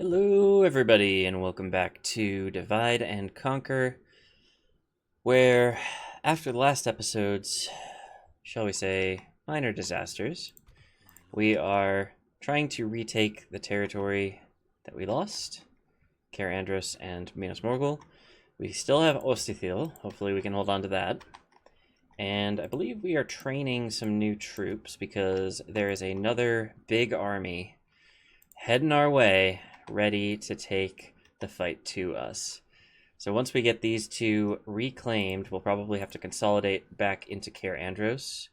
Hello everybody and welcome back to Divide and Conquer, where after the last episode's, shall we say, minor disasters, we are trying to retake the territory that we lost, Cair Andros and Minas Morgul. We still have Ostithil, hopefully we can hold on to that. And I believe we are training some new troops because there is another big army heading our way, ready to take the fight to us. So once we get these two reclaimed, we'll probably have to consolidate back into Cair Andros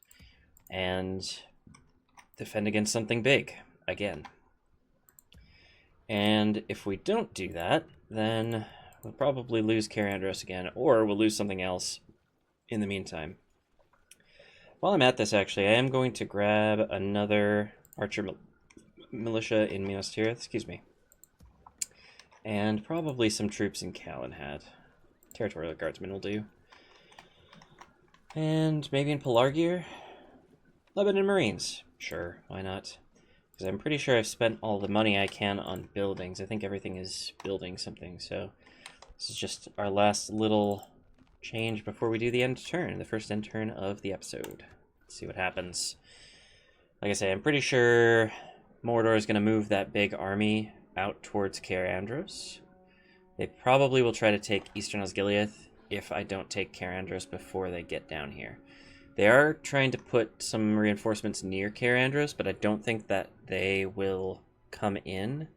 and defend against something big again. And if we don't do that, then we'll probably lose Cair Andros again, or we'll lose something else in the meantime. While I'm at this, actually, I am going to grab another archer militia in Minas Tirith, excuse me. And probably some troops in Calenhad. Territorial Guardsmen will do. And maybe in Pelargir? Lebanon Marines. Sure, why not? Because I'm pretty sure I've spent all the money I can on buildings. I think everything is building something, so this is just our last little change before we do the end turn, the first end turn of the episode. Let's see what happens. Like I say, I'm pretty sure Mordor is going to move that big army out towards Cair Andros. They probably will try to take Eastern Osgiliath if I don't take Cair Andros before they get down here. They are trying to put some reinforcements near Cair Andros, but I don't think that they will come in.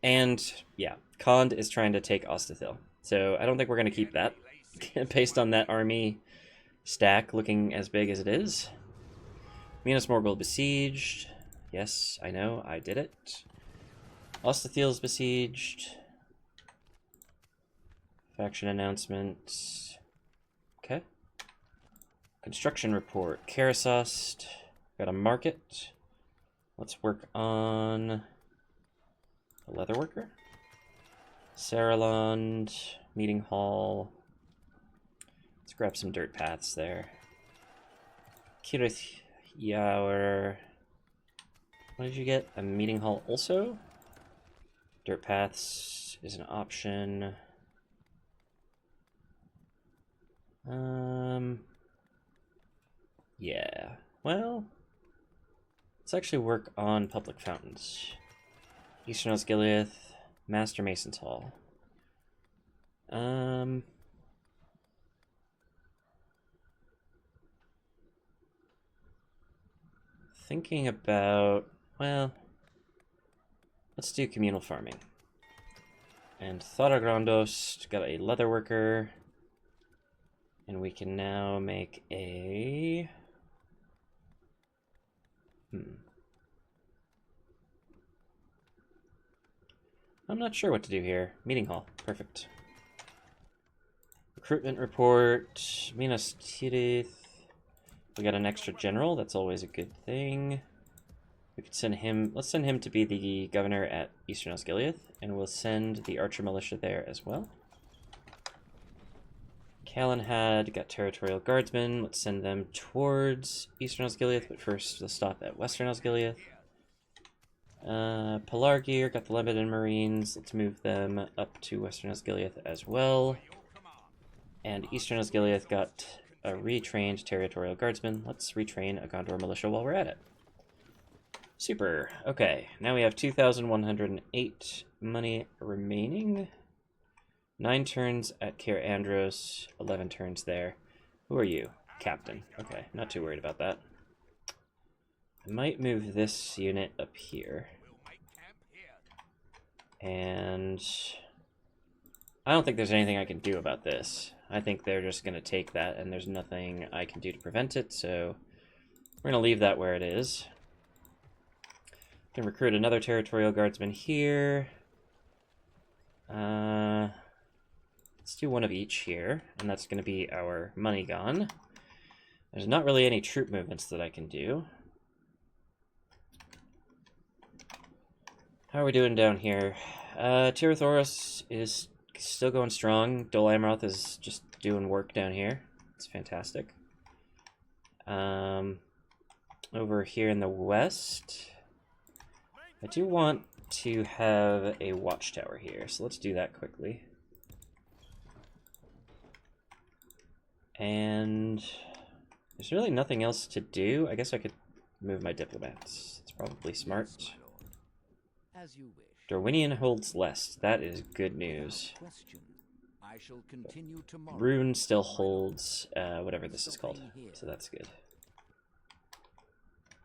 And yeah, Khand is trying to take Ostithil. So I don't think we're going to keep that based on that army stack looking as big as it is. Minas Morgul besieged. Yes, I know, I did it. Ostithil is besieged. Faction announcement. Okay. Construction report. Karasost. Got a market. Let's work on a leatherworker. Saarland. Meeting hall. Let's grab some dirt paths there. Kirith Yaur. What did you get? A meeting hall also? Dirt paths is an option. Yeah. Well, let's actually work on public fountains. Eastern Osgiliath, Master Mason's Hall. Thinking about, well, let's do communal farming. And Thoragrandos got a leatherworker. And we can now make a... I'm not sure what to do here. Meeting hall. Perfect. Recruitment report. Minas Tirith. We got an extra general. That's always a good thing. We could send him... Let's send him to be the governor at Eastern Osgiliath. And we'll send the archer militia there as well. Calenhad got territorial guardsmen. Let's send them towards Eastern Osgiliath, but first we'll stop at Western Osgiliath. Pelargir got the Lebanon Marines. Let's move them up to Western Osgiliath as well. And Eastern Osgiliath got a retrained territorial guardsman. Let's retrain a Gondor militia while we're at it. Super. Okay, now we have 2,108 money remaining. 9 turns at Cair Andros, 11 turns there. Who are you? Captain. Okay, not too worried about that. I might move this unit up here. And I don't think there's anything I can do about this. I think they're just going to take that, and there's nothing I can do to prevent it, so we're going to leave that where it is. Can recruit another territorial guardsman here. Let's do one of each here, and that's going to be our money gone. There's not really any troop movements that I can do. How are we doing down here? Tirathoros is still going strong. Dol Amroth is just doing work down here. It's fantastic. Over here in the west, I do want to have a watchtower here, so let's do that quickly. And there's really nothing else to do. I guess I could move my diplomats. It's probably smart. As you wish. Dorwinian holds less. That is good news. I shall continue tomorrow. Rune still holds whatever this is called, so that's good.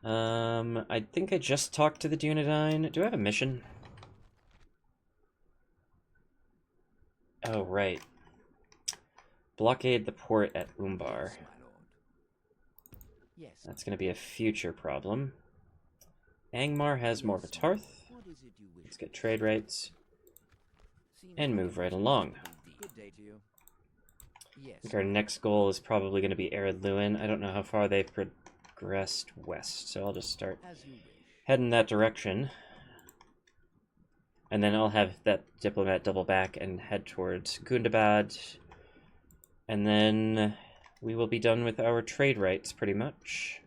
I think I just talked to the Dunedain. Do I have a mission? Oh, right. Blockade the port at Umbar. That's going to be a future problem. Angmar has more of a Tarth. Let's get trade rights. And move right along. I think our next goal is probably going to be Ered Luin. I don't know how far they've progressed west, so I'll just start heading that direction. And then I'll have that diplomat double back and head towards Gundabad. And then we will be done with our trade rights, pretty much.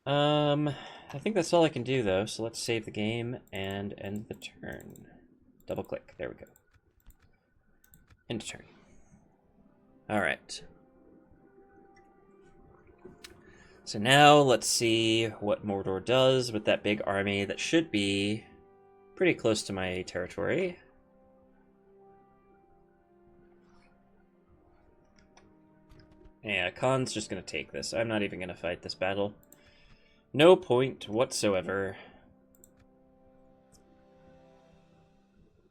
I think that's all I can do, though, so let's save the game and end the turn. Double click. There we go. End turn. Alright. So now let's see what Mordor does with that big army that should be pretty close to my territory. Yeah, Khan's just going to take this. I'm not even going to fight this battle. No point whatsoever.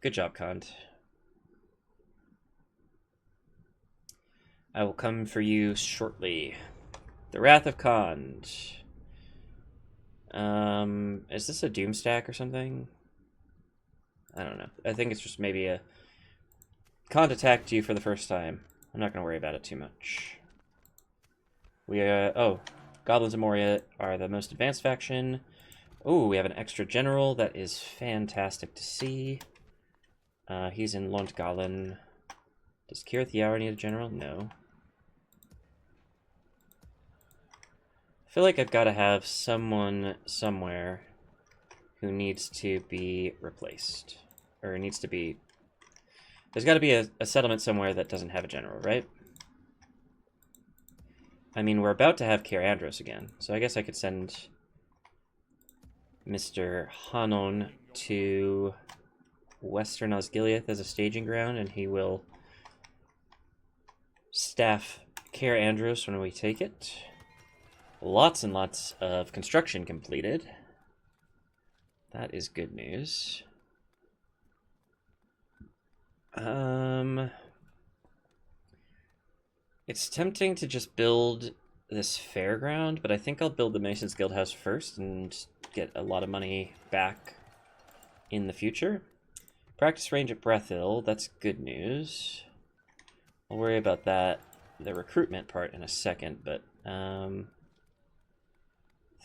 Good job, Khan. I will come for you shortly. The Wrath of Khan. Is this a Doom stack or something? I don't know. I think it's just maybe a... Khan attacked you for the first time. I'm not going to worry about it too much. We, oh, Goblins of Moria are the most advanced faction. Oh, we have an extra general. That is fantastic to see. He's in Lont Galen. Does Cirith Yaur need a general? No. I feel like I've got to have someone somewhere who needs to be replaced. Or needs to be... There's got to be a settlement somewhere that doesn't have a general, right? I mean, we're about to have Cair Andros again, so I guess I could send Mr. Hanon to Western Osgiliath as a staging ground, and he will staff Cair Andros when we take it. Lots and lots of construction completed. That is good news. It's tempting to just build this fairground, but I think I'll build the Masons Guildhouse first and get a lot of money back in the future. Practice range at Brethil, that's good news. I'll worry about that, the recruitment part, in a second, but I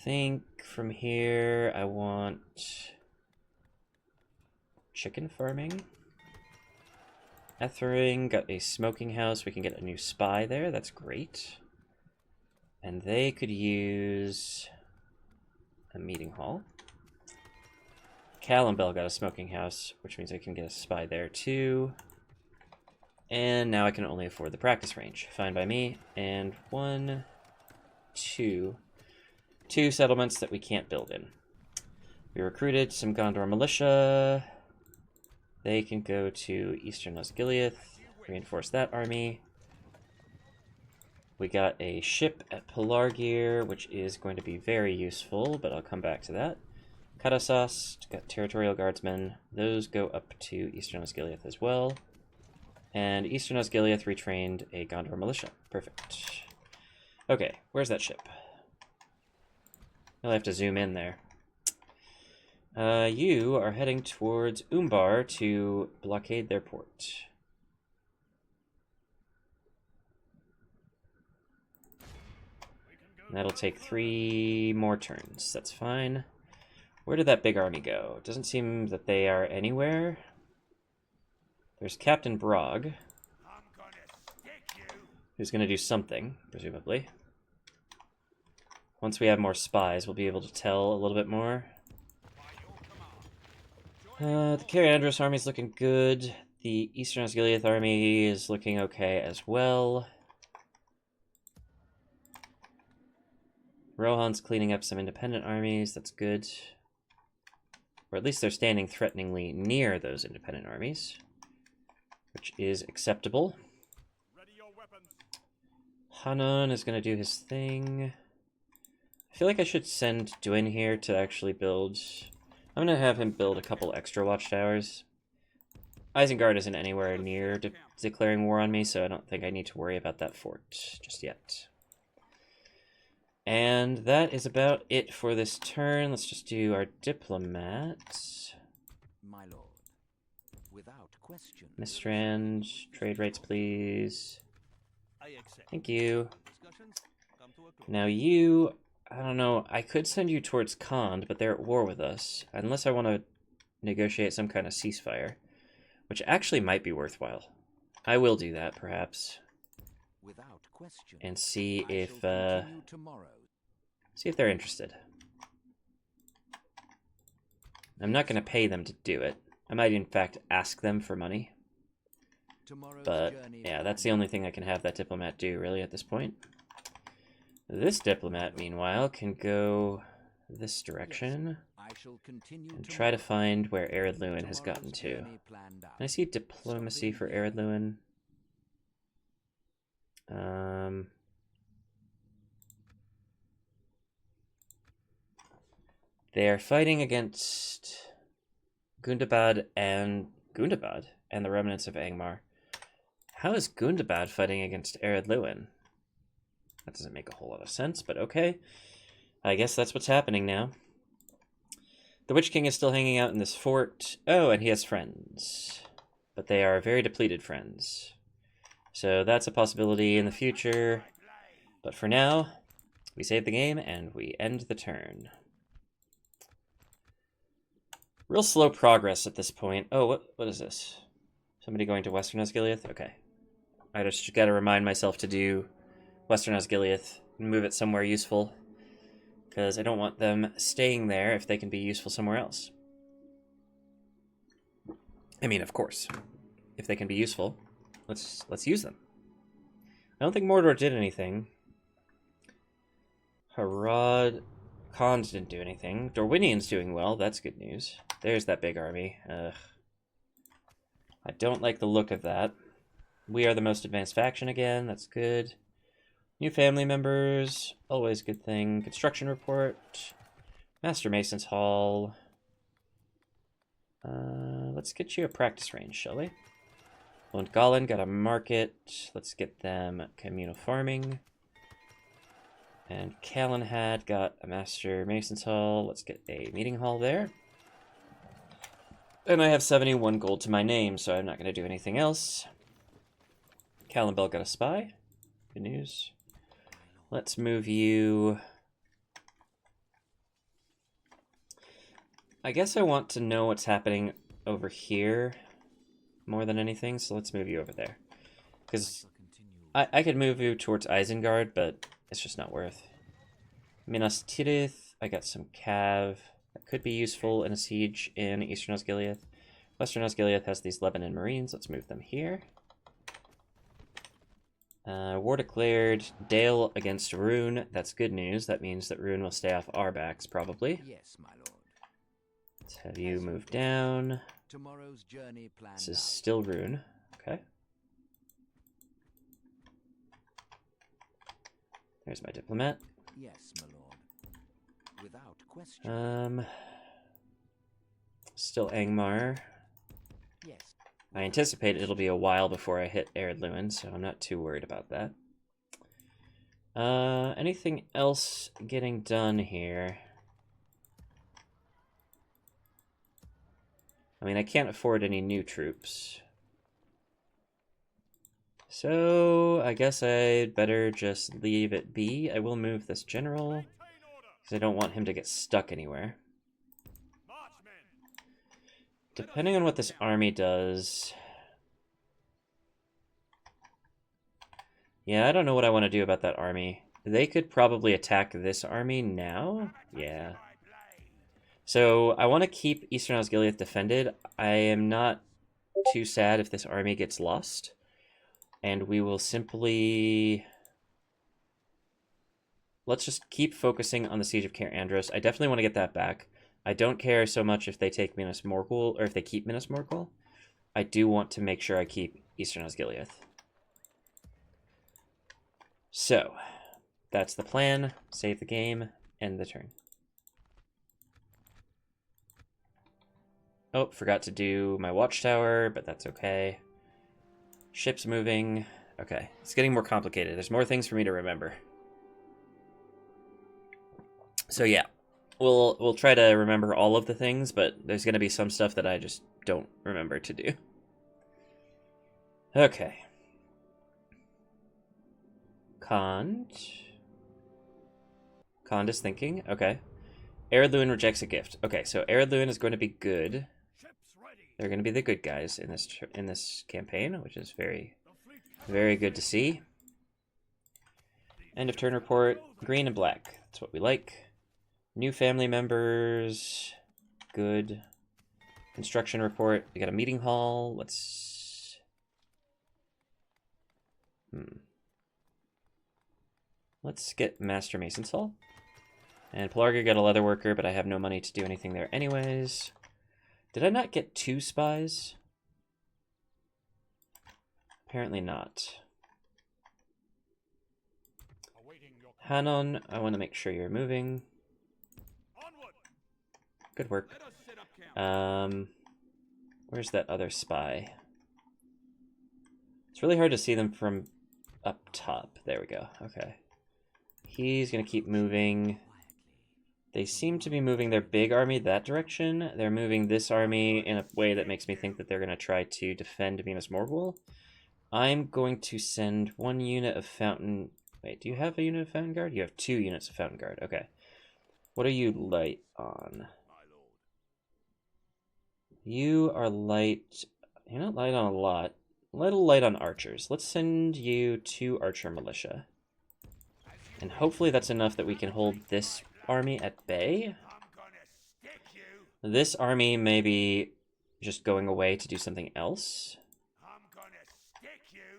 think from here I want chicken farming. Ethering got a smoking house. We can get a new spy there. That's great. And they could use a meeting hall. Callambel got a smoking house, which means I can get a spy there too. And now I can only afford the practice range. Fine by me. And two settlements that we can't build in. We recruited some Gondor militia. They can go to Eastern Osgiliath, reinforce that army. We got a ship at Pelargir, which is going to be very useful, but I'll come back to that. Kadasast, got territorial guardsmen. Those go up to Eastern Osgiliath as well. And Eastern Osgiliath retrained a Gondor militia. Perfect. Okay, where's that ship? I'll have to zoom in there. You are heading towards Umbar to blockade their port. That'll take 3 more turns. That's fine. Where did that big army go? It doesn't seem that they are anywhere. There's Captain Brog, who's going to do something, presumably. Once we have more spies, we'll be able to tell a little bit more. The Cair Andros army is looking good. The Eastern Osgiliath army is looking okay as well. Rohan's cleaning up some independent armies. That's good. Or at least they're standing threateningly near those independent armies, which is acceptable. Hanan is going to do his thing. I feel like I should send Dwyn here to actually build... I'm going to have him build a couple extra watchtowers. Isengard isn't anywhere near declaring war on me, so I don't think I need to worry about that fort just yet. And that is about it for this turn. Let's just do our diplomats. My lord, without question. Mistrand, trade rates, please. Thank you. Now you, I don't know, I could send you towards Khand, but they're at war with us. Unless I want to negotiate some kind of ceasefire, which actually might be worthwhile. I will do that, perhaps. Without question. And see if tomorrow. they're interested. I'm not going to pay them to do it. I might in fact ask them for money. But yeah, that's the only thing I can have that diplomat do really at this point. This diplomat, meanwhile, can go this direction and try to find where Ered Luin has gotten to. Can I see diplomacy for Ered Luin? They are fighting against Gundabad and the remnants of Angmar. How is Gundabad fighting against Ered Luin? That doesn't make a whole lot of sense, but okay. I guess that's what's happening now. The Witch King is still hanging out in this fort. Oh, and he has friends. But they are very depleted friends. So that's a possibility in the future. But for now, we save the game and we end the turn. Real slow progress at this point. Oh, what is this? Somebody going to Western Osgiliath? Okay. I just got to remind myself to do Western Osgiliath and move it somewhere useful, because I don't want them staying there if they can be useful somewhere else. I mean, of course, if they can be useful, let's use them. I don't think Mordor did anything. Harad, Khand didn't do anything. Dorwinian's doing well. That's good news. There's that big army. Ugh. I don't like the look of that. We are the most advanced faction again. That's good. New family members. Always a good thing. Construction report. Master Mason's Hall. Let's get you a practice range, shall we? Lund Gallen got a market. Let's get them communal farming. And Callan had got a Master Mason's Hall. Let's get a meeting hall there. And I have 71 gold to my name, so I'm not going to do anything else. Callan Bell got a spy. Good news. Let's move you... I guess I want to know what's happening over here more than anything, so let's move you over there. Because I could move you towards Isengard, but it's just not worth. Minas Tirith, I got some cav. That could be useful in a siege in Eastern Osgiliath. Western Osgiliath has these Lebanon Marines. Let's move them here. War declared. Dale against Rune. That's good news. That means that Rune will stay off our backs, probably. Yes, my lord. Let's have you move down. Tomorrow's journey planned. This is still Rune. Okay. There's my diplomat. Yes, my lord. Without question. Still Angmar. Yes. I anticipate it'll be a while before I hit Ered Luin, so I'm not too worried about that. Anything else getting done here? I mean, I can't afford any new troops. So, I guess I'd better just leave it be. I will move this general, because I don't want him to get stuck anywhere. Depending on what this army does... Yeah, I don't know what I want to do about that army. They could probably attack this army now? Yeah. So I want to keep Eastern Osgiliath defended. I am not too sad if this army gets lost. And we will simply... Let's just keep focusing on the Siege of Cair Andros. I definitely want to get that back. I don't care so much if they take Minas Morgul, or if they keep Minas Morgul. I do want to make sure I keep Eastern Osgiliath. So, that's the plan. Save the game, end the turn. Oh, forgot to do my watchtower, but that's okay. Ships moving. Okay, it's getting more complicated. There's more things for me to remember. So yeah, we'll try to remember all of the things, but there's going to be some stuff that I just don't remember to do. Okay. Kond is thinking. Okay. Eredluin rejects a gift. Okay, so Eredluin is going to be good. They're going to be the good guys in this campaign, which is very, very good to see. End of turn report. Green and black. That's what we like. New family members. Good. Construction report. We got a meeting hall. Let's... Let's get Master Mason's Hall. And Pelarga got a leather worker, but I have no money to do anything there anyways. Did I not get 2 spies? Apparently not. Hanon, I want to make sure you're moving. Good work. Where's that other spy? It's really hard to see them from up top. There we go. Okay. He's going to keep moving. They seem to be moving their big army that direction. They're moving this army in a way that makes me think that they're going to try to defend Minas Morgul. I'm going to send 1 unit of Fountain... Wait, do you have a unit of Fountain Guard? You have 2 units of Fountain Guard. Okay. What are you light on? You are light... You're not light on a lot. A little light on archers. Let's send you 2 archer militia. And hopefully that's enough that we can hold this army at bay. This army may be just going away to do something else.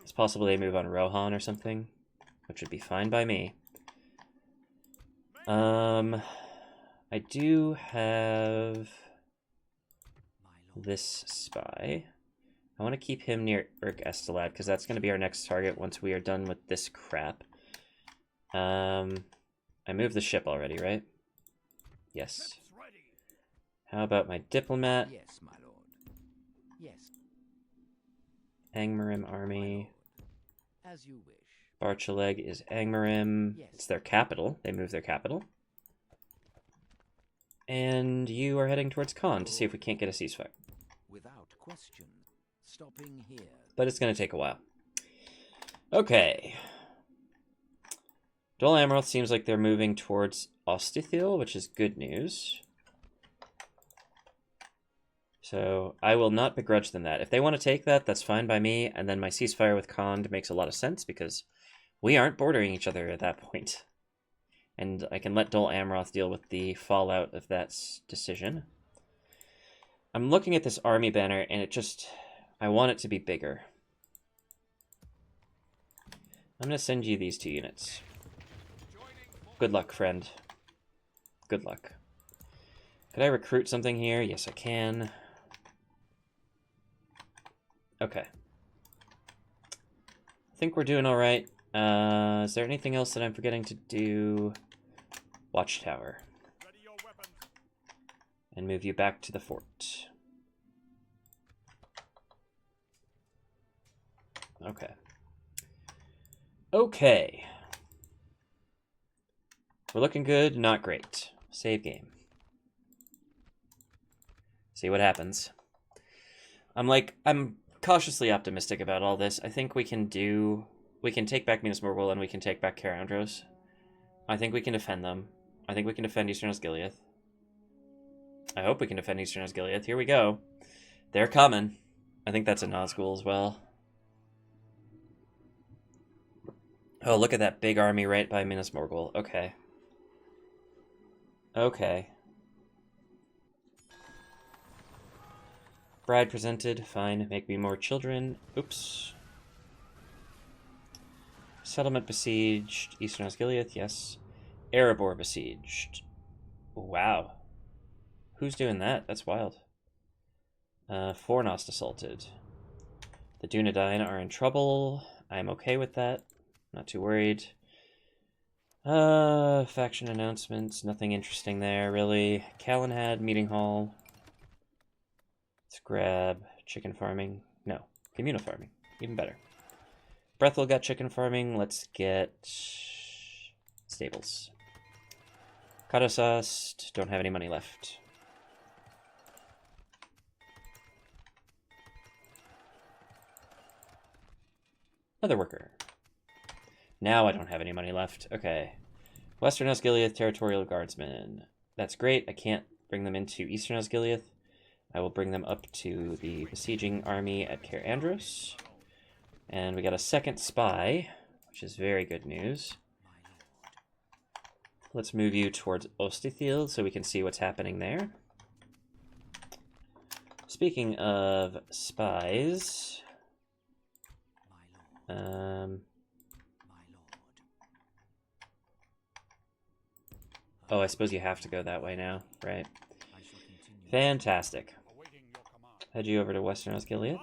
It's possible they move on Rohan or something, which would be fine by me. I do have this spy. I want to keep him near Urk Estelad, because that's going to be our next target once we are done with this crap. I moved the ship already, right? Yes. How about my diplomat? Yes, my lord. Yes. Angmarim army. As you wish. Barchaleg is Angmarim. Yes. It's their capital. They moved their capital. And you are heading towards Khan to see if we can't get a ceasefire. Without question. Stopping here. But it's going to take a while. Okay. Dol Amroth seems like they're moving towards Ostithil, which is good news. So I will not begrudge them that. If they want to take that, that's fine by me. And then my ceasefire with Kond makes a lot of sense because we aren't bordering each other at that point. And I can let Dol Amroth deal with the fallout of that decision. I'm looking at this army banner and it just... I want it to be bigger. I'm going to send you these 2 units. Good luck, friend. Good luck. Could I recruit something here? Yes, I can. Okay. I think we're doing all right. Is there anything else that I'm forgetting to do? Watchtower. And move you back to the fort. Okay. Okay. We're looking good, not great. Save game. See what happens. I'm cautiously optimistic about all this. I think we can take back Minas Morgul and we can take back Cair Andros. I think we can defend them. I think we can defend Eastern Osgiliath. I hope we can defend Eastern Osgiliath. Here we go. They're coming. I think that's a Nazgul as well. Oh, look at that big army right by Minas Morgul. Okay. Okay. Bride presented. Fine. Make me more children. Oops. Settlement besieged. Eastern Osgiliath, yes. Erebor besieged. Wow. Who's doing that? That's wild. Fornost assaulted. The Dunedain are in trouble. I'm okay with that. Not too worried. Faction announcements. Nothing interesting there, really. Calenhad, meeting hall. Let's grab chicken farming. No, communal farming. Even better. Brethel got chicken farming. Let's get stables. Kadosast. Don't have any money left. Another worker. Now I don't have any money left. Okay. Western Osgiliath Territorial Guardsmen. That's great. I can't bring them into Eastern Osgiliath. I will bring them up to the besieging army at Cair Andros. And we got a second spy, which is very good news. Let's move you towards Ostithiel so we can see what's happening there. Speaking of spies... Oh, I suppose you have to go that way now, right? Fantastic. Head you over to Western Osgiliath.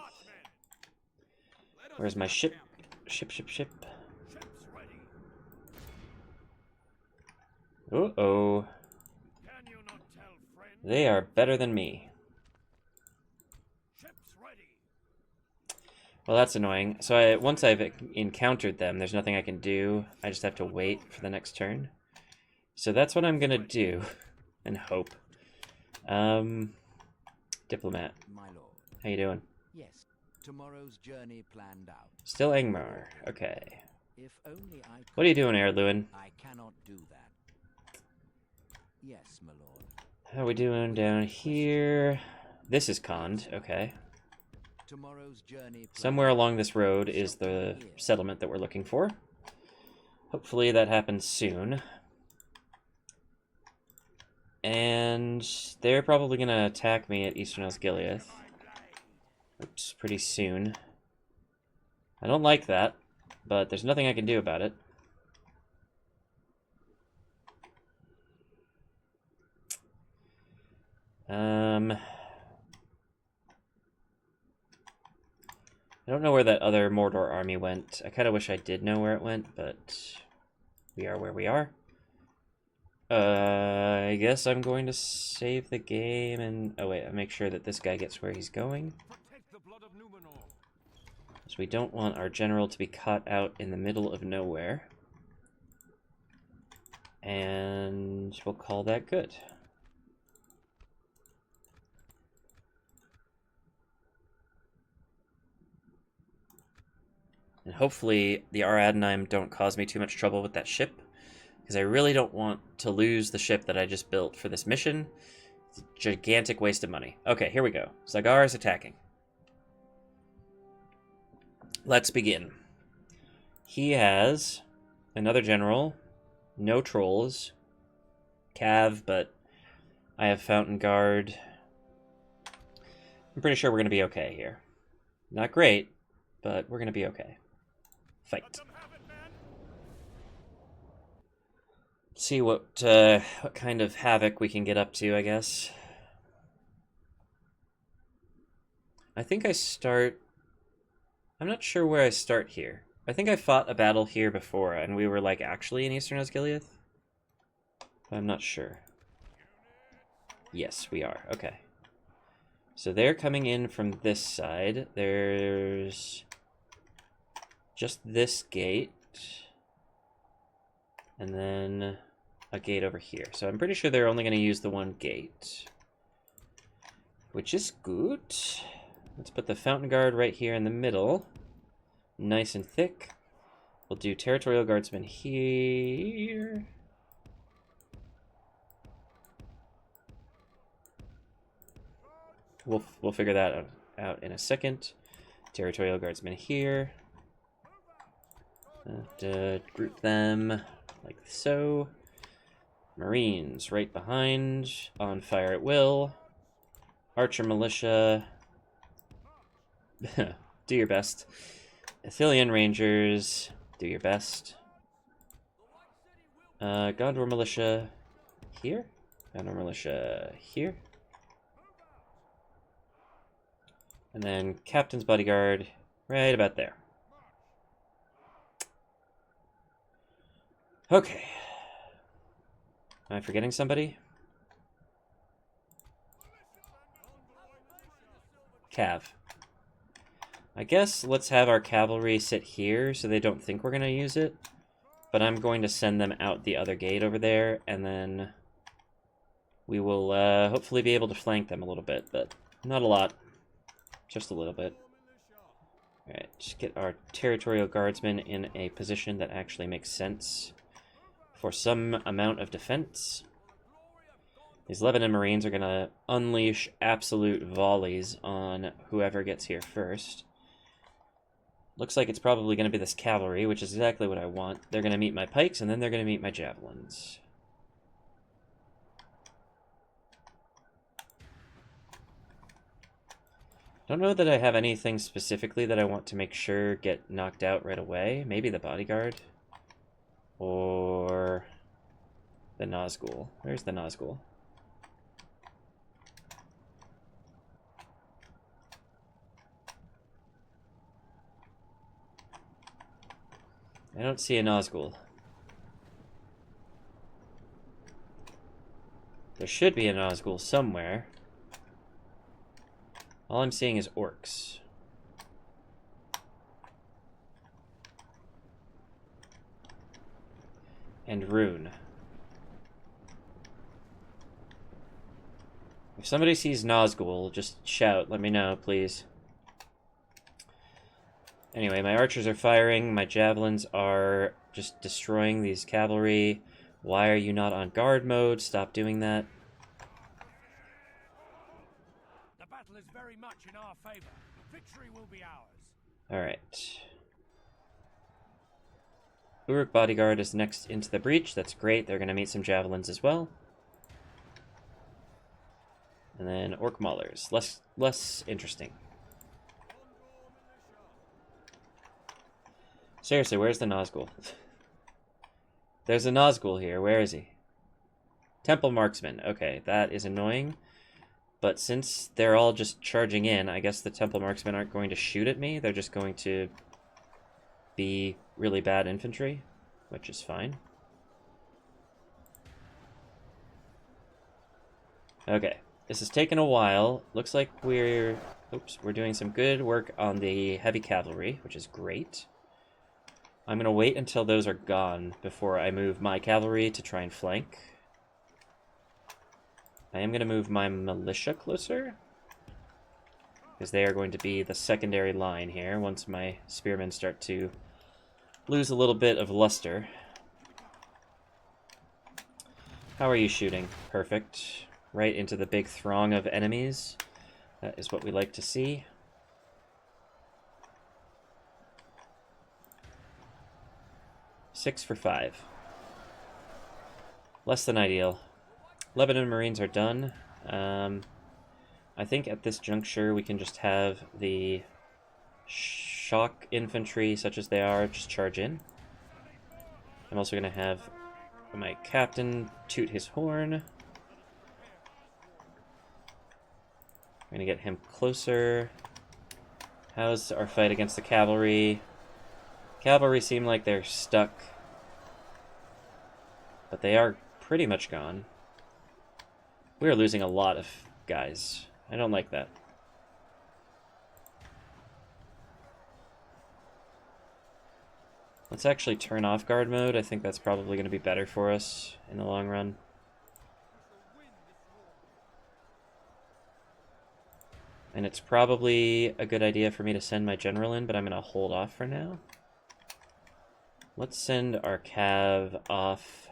Where's my ship? Ship. Uh-oh. They are better than me. Well, that's annoying. So once I've encountered them, there's nothing I can do. I just have to wait for the next turn. So that's what I'm gonna do, and hope. Diplomat. How you doing? Yes. Tomorrow's journey planned out. Still Angmar. Okay. If only I could. What are you doing, Erluin? I cannot do that. Yes, my lord. How are we doing down here? This is conned. Okay. Tomorrow's journey Somewhere along this road is the settlement that we're looking for. Hopefully that happens soon. And they're probably going to attack me at Eastern Osgiliath. Oops, pretty soon. I don't like that, but there's nothing I can do about it. I don't know where that other Mordor army went. I kind of wish I did know where it went, but we are where we are. I guess I'm going to save the game and... Oh wait, I'll make sure that this guy gets where he's going. So we don't want our general to be caught out in the middle of nowhere. And we'll call that good. And hopefully the Aradnaim don't cause me too much trouble with that ship. Because I really don't want to lose the ship that I just built for this mission. It's a gigantic waste of money. Okay, here we go. Zagar is attacking. Let's begin. He has another general, no trolls, Cav, but I have Fountain Guard. I'm pretty sure we're going to be okay here. Not great, but we're going to be okay. Fight. See what kind of havoc we can get up to, I guess. I think I start... I'm not sure where I start here. I think I fought a battle here before, and we were, like, actually in Eastern Osgiliath. But I'm not sure. Yes, we are. Okay. So they're coming in from this side. There's just this gate. And then a gate over here. So I'm pretty sure they're only going to use the one gate. Which is good. Let's put the Fountain Guard right here in the middle. Nice and thick. We'll do Territorial Guardsmen here. We'll figure that out in a second. Territorial Guardsmen here. Group them like so. Marines right behind. On fire at will. Archer Militia Do your best. Athelian Rangers, do your best. Gondor Militia here? Gondor Militia here. And then Captain's Bodyguard right about there. Okay. Am I forgetting somebody? Cav. I guess let's have our cavalry sit here so they don't think we're going to use it. But I'm going to send them out the other gate over there, and then we will hopefully be able to flank them a little bit, but not a lot. Just a little bit. Alright, just get our territorial guardsmen in a position that actually makes sense for some amount of defense. These Lebanon Marines are going to unleash absolute volleys on whoever gets here first. Looks like it's probably going to be this cavalry, which is exactly what I want. They're going to meet my pikes, and then they're going to meet my javelins. Don't know that I have anything specifically that I want to make sure get knocked out right away. Maybe the bodyguard. Or the Nazgul. Where's the Nazgul? I don't see a Nazgul. There should be a Nazgul somewhere. All I'm seeing is orcs. And rune. If somebody sees Nazgul, just shout. Let me know, please. Anyway, my archers are firing. My javelins are just destroying these cavalry. Why are you not on guard mode? Stop doing that. The battle is very much in our favor. Victory will be ours. Alright. Uruk Bodyguard is next into the breach. That's great. They're going to meet some javelins as well. And then Orc Maulers. Less interesting. Seriously, where's the Nazgul? There's a Nazgul here. Where is he? Temple Marksman. Okay, that is annoying. But since they're all just charging in, I guess the Temple Marksmen aren't going to shoot at me. They're just going to be really bad infantry, which is fine. Okay, this has taken a while. Looks like we're doing some good work on the heavy cavalry, which is great. I'm going to wait until those are gone before I move my cavalry to try and flank. I am going to move my militia closer, because they are going to be the secondary line here once my spearmen start to lose a little bit of luster. How are you shooting? Perfect. Right into the big throng of enemies. That is what we like to see. Six for 5. Less than ideal. Lebanon Marines are done. I think at this juncture we can just have the shock infantry, such as they are, just charge in. I'm also going to have my captain toot his horn. I'm going to get him closer. How's our fight against the cavalry? Cavalry seem like they're stuck, but they are pretty much gone. We are losing a lot of guys. I don't like that. Let's actually turn off guard mode. I think that's probably going to be better for us in the long run. And it's probably a good idea for me to send my general in, but I'm going to hold off for now. Let's send our cav off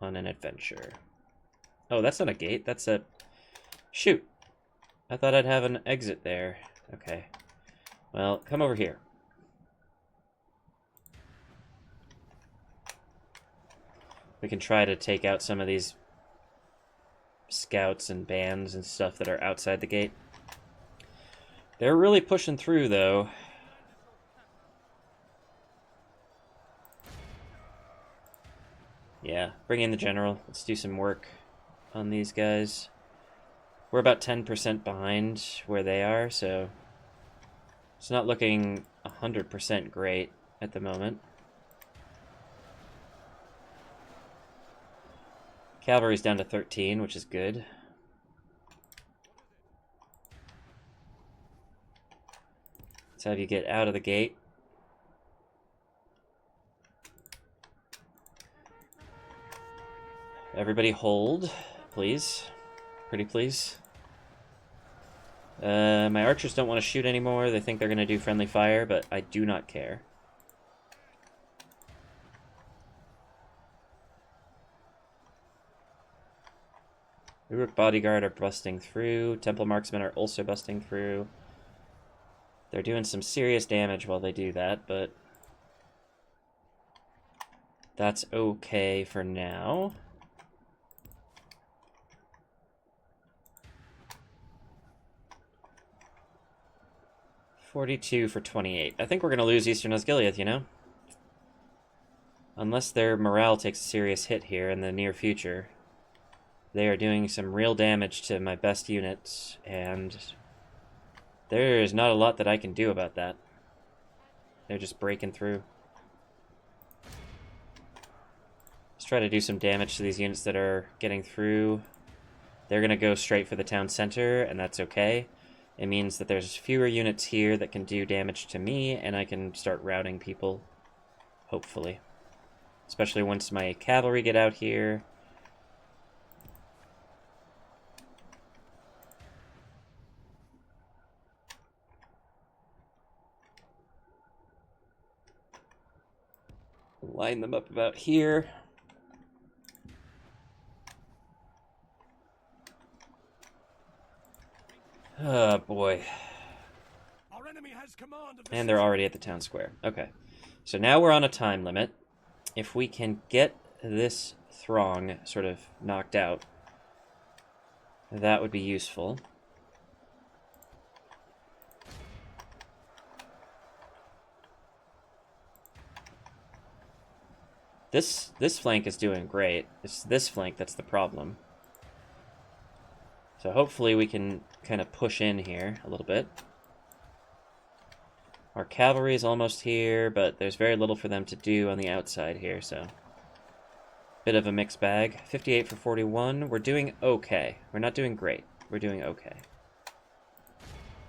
on an adventure. Oh, that's not a gate. That's a... Shoot. I thought I'd have an exit there. Okay. Well, come over here. We can try to take out some of these scouts and bands and stuff that are outside the gate. They're really pushing through, though. Yeah, bring in the general. Let's do some work on these guys. We're about 10% behind where they are, so it's not looking 100% great at the moment. Cavalry's down to 13, which is good. Let's have you get out of the gate. Everybody hold, please. Pretty please. My archers don't want to shoot anymore. They think they're going to do friendly fire, but I do not care. Uruk Bodyguard are busting through. Temple Marksmen are also busting through. They're doing some serious damage while they do that, but that's okay for now. $42 for 28. I think we're going to lose Eastern Osgiliath, you know? Unless their morale takes a serious hit here in the near future. They are doing some real damage to my best units, and there is not a lot that I can do about that. They're just breaking through. Let's try to do some damage to these units that are getting through. They're going to go straight for the town center, and that's okay. It means that there's fewer units here that can do damage to me, and I can start routing people, hopefully. Especially once my cavalry get out here. Line them up about here. Oh, boy. Our enemy has command of the And they're already at the town square. Okay. So now we're on a time limit. If we can get this throng sort of knocked out, that would be useful. This flank is doing great. It's this flank that's the problem. So hopefully we can kind of push in here a little bit. Our cavalry is almost here, but there's very little for them to do on the outside here, so bit of a mixed bag. 58 for 41. We're doing okay. We're not doing great. We're doing okay.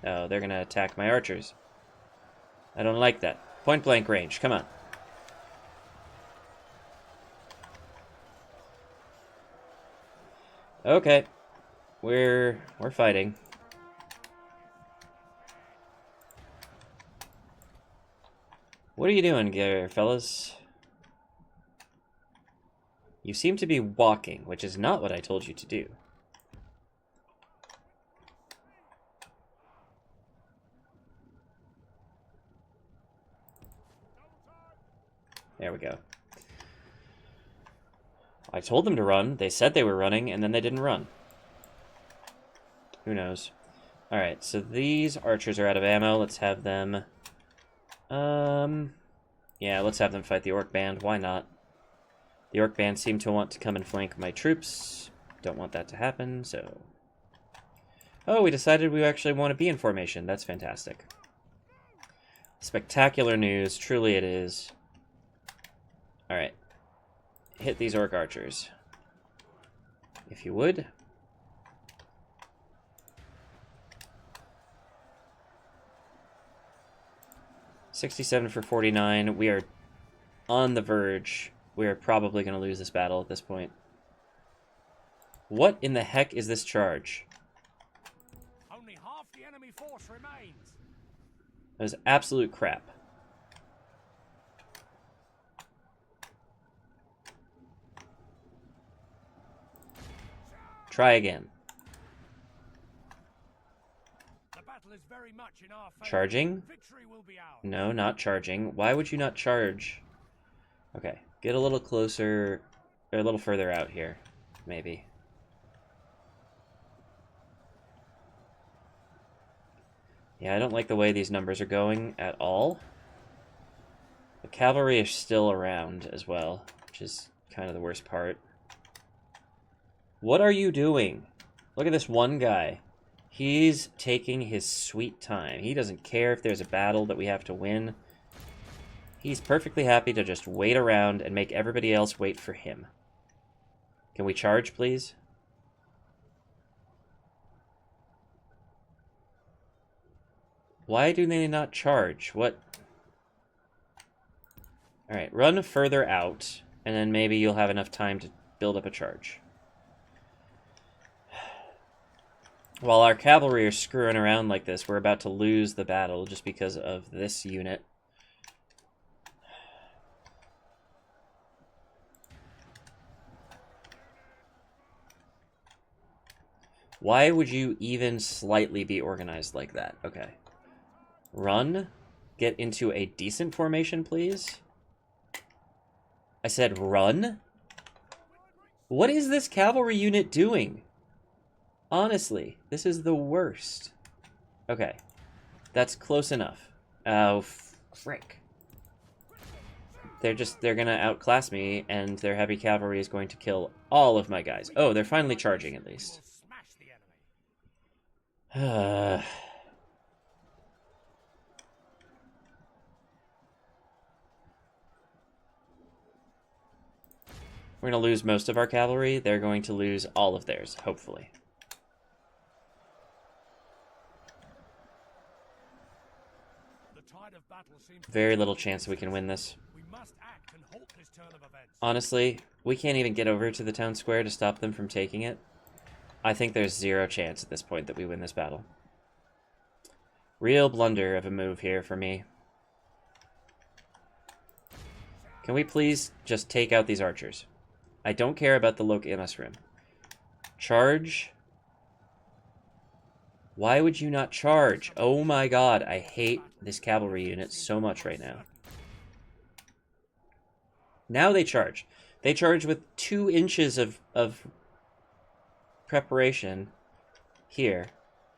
Oh, they're gonna attack my archers. I don't like that. Point blank range. Come on. Okay. We're fighting. What are you doing here, fellas? You seem to be walking, which is not what I told you to do. There we go. I told them to run. They said they were running, and then they didn't run. Who knows? Alright, so these archers are out of ammo. Let's have them... yeah, let's have them fight the Orc Band. Why not? The Orc Band seem to want to come and flank my troops. Don't want that to happen, so... Oh, we decided we actually want to be in formation. That's fantastic. Spectacular news. Truly it is. Alright. Hit these Orc Archers. If you would. $67 for 49. We are on the verge. We are probably going to lose this battle at this point. What in the heck is this charge? Only half the enemy force remains. That was absolute crap. Try again. The battle is very much in our favor. Charging? Victory will be ours. No, not charging. Why would you not charge? Okay, get a little closer, or a little further out here, maybe. Yeah, I don't like the way these numbers are going at all. The cavalry is still around as well, which is kind of the worst part. What are you doing? Look at this one guy. He's taking his sweet time. He doesn't care if there's a battle that we have to win. He's perfectly happy to just wait around and make everybody else wait for him. Can we charge, please? Why do they not charge? What? Alright, run further out, and then maybe you'll have enough time to build up a charge. While our cavalry are screwing around like this, we're about to lose the battle just because of this unit. Why would you even slightly be organized like that? Okay. Run. Get into a decent formation, please. I said run? What is this cavalry unit doing? Honestly, this is the worst. Okay. That's close enough. Oh, frick. They're gonna outclass me, and their heavy cavalry is going to kill all of my guys. Oh, they're finally charging, at least. We're gonna lose most of our cavalry. They're going to lose all of theirs, hopefully. Very little chance we can win this. Honestly, we can't even get over to the town square to stop them from taking it. I think there's zero chance at this point that we win this battle. Real blunder of a move here for me. Can we please just take out these archers? I don't care about the Loc-Imas room. Charge. Why would you not charge? Oh my god, I hate this cavalry unit so much right now. Now they charge. They charge with 2 inches of preparation here.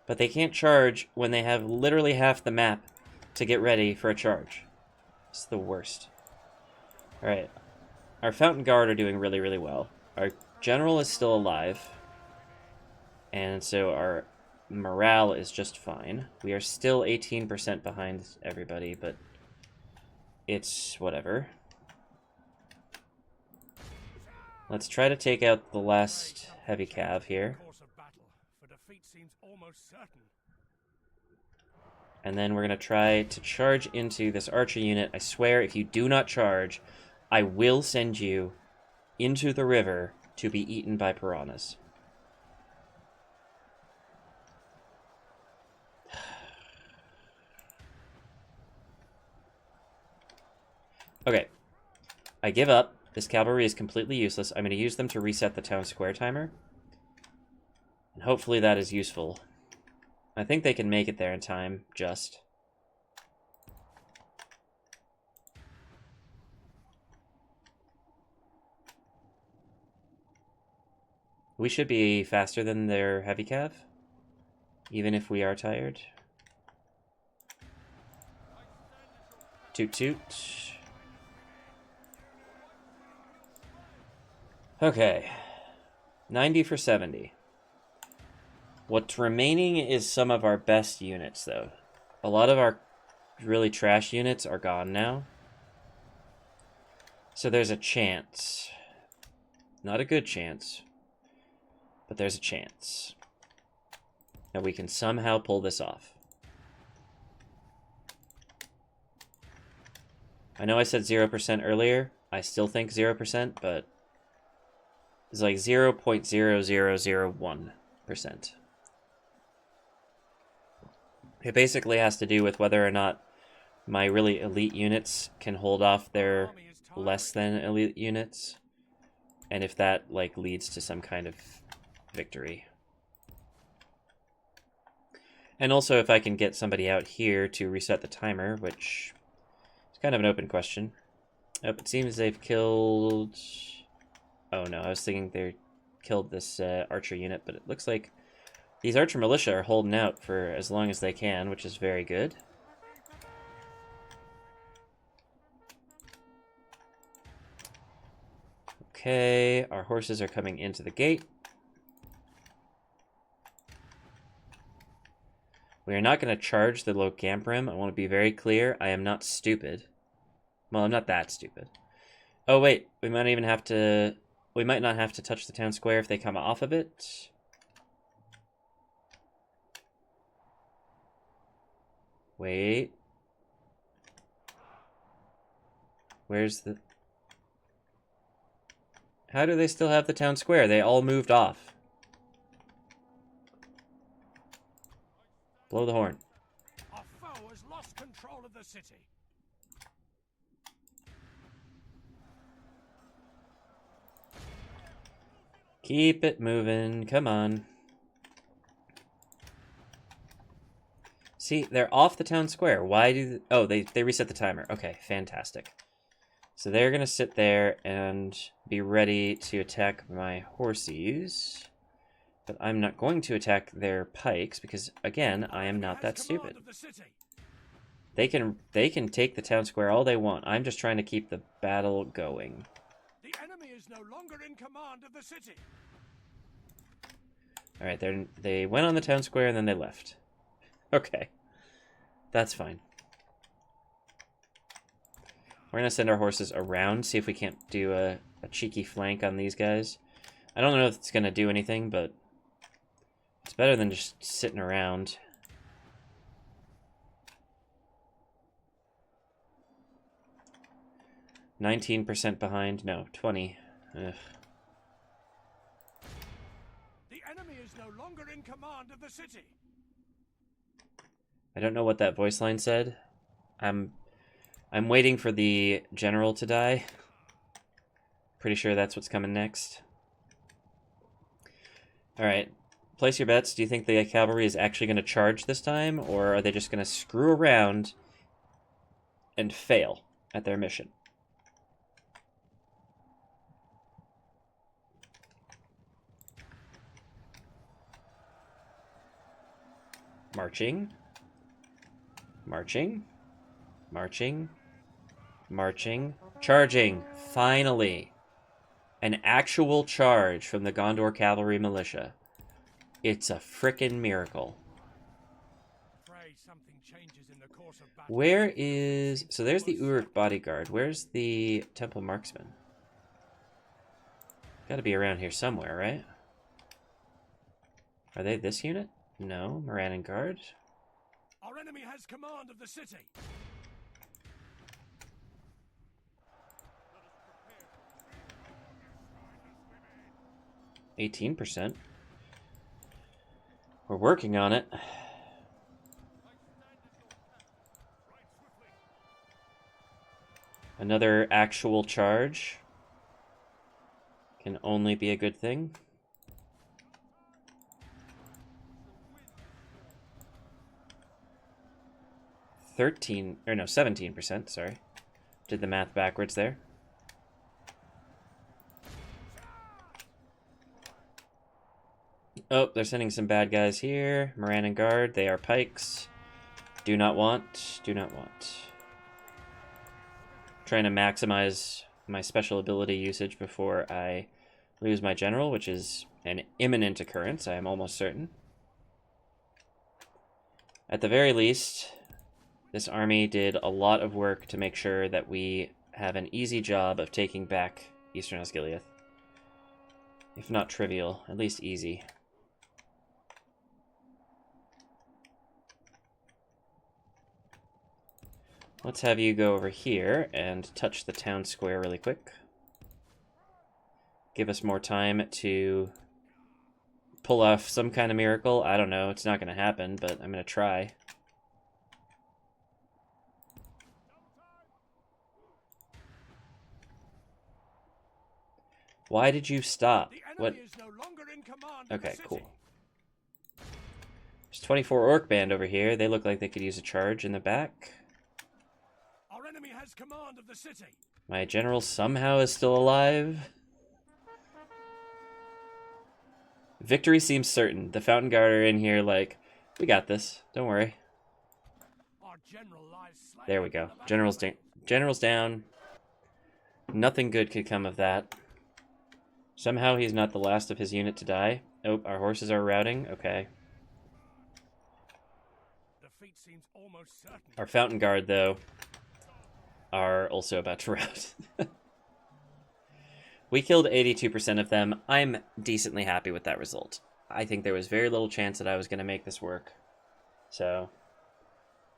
But they can't charge when they have literally half the map to get ready for a charge. It's the worst. Alright. Our Fountain Guard are doing really, really well. Our general is still alive. And so our morale is just fine. We are still 18% behind everybody, but it's whatever. Let's try to take out the last heavy cav here. And then we're going to try to charge into this archer unit. I swear, if you do not charge, I will send you into the river to be eaten by piranhas. Okay. I give up. This cavalry is completely useless. I'm going to use them to reset the town square timer. And hopefully that is useful. I think they can make it there in time, just. We should be faster than their heavy cav, even if we are tired. Toot toot. Okay. 90 for 70. What's remaining is some of our best units, though. A lot of our really trash units are gone now. So there's a chance. Not a good chance, but there's a chance that we can somehow pull this off. I know I said 0% earlier. I still think 0%, but it's like 0.0001%. It basically has to do with whether or not my really elite units can hold off their less than elite units, and if that like leads to some kind of victory. And also if I can get somebody out here to reset the timer, which is kind of an open question. Oh, it seems they've killed... Oh no, I was thinking they killed this archer unit, but it looks like These archer militia are holding out for as long as they can, which is very good. Okay, our horses are coming into the gate. We are not going to charge the Locambrim. I want to be very clear. I am not stupid. Well, I'm not that stupid. Oh, wait. We might even have to... We might not have to touch the town square if they come off of it. Wait. Where's the... How do they still have the town square? They all moved off. Blow the horn. Our foe has lost control of the city. Keep it moving. Come on. See, they're off the town square. Why do... Oh, they reset the timer. Okay, fantastic. So they're going to sit there and be ready to attack my horsies. But I'm not going to attack their pikes because, again, I am not that stupid. They can take the town square all they want. I'm just trying to keep the battle going. The enemy is no longer in command of the city. All right, they went on the town square and then they left. Okay, that's fine. We're going to send our horses around, see if we can't do a cheeky flank on these guys. I don't know if it's going to do anything, but it's better than just sitting around. %behind. No, 20. Ugh. The enemy is no longer in command of the city. I don't know what that voice line said. I'm waiting for the general to die. Pretty sure that's what's coming next. Alright, place your bets. Do you think the cavalry is actually going to charge this time, or are they just going to screw around and fail at their mission? Marching. Marching. Marching. Marching. Charging. Finally. An actual charge from the Gondor cavalry militia. It's a frickin' miracle. Where is... So there's the Uruk bodyguard. Where's the temple marksman? Gotta be around here somewhere, right? Are they this unit? No. Moran and Guard. Our enemy has command of the city. 18%. We're working on it. Another actual charge can only be a good thing. Or no, 17%, sorry. Did the math backwards there. Oh, they're sending some bad guys here. Moran and Guard, they are pikes. Do not want, do not want. Trying to maximize my special ability usage before I lose my general, which is an imminent occurrence, I am almost certain. At the very least, this army did a lot of work to make sure that we have an easy job of taking back Eastern Osgiliath. If not trivial, at least easy. Let's have you go over here and touch the town square really quick. Give us more time to pull off some kind of miracle. I don't know, it's not going to happen, but I'm going to try. Why did you stop? What? Okay, cool. There's 24 Orc Band over here. They look like they could use a charge in the back. Our enemy has command of the city. My general somehow is still alive. Victory seems certain. The Fountain Guard are in here like, we got this. Don't worry. Our general lies slain There we go. on the General's, battlefield. General's down. Nothing good could come of that. Somehow he's not the last of his unit to die. Oh, our horses are routing. Okay. Defeat seems almost certain. Our Fountain Guard, though, are also about to rout. We killed 82% of them. I'm decently happy with that result. I think there was very little chance that I was going to make this work. So,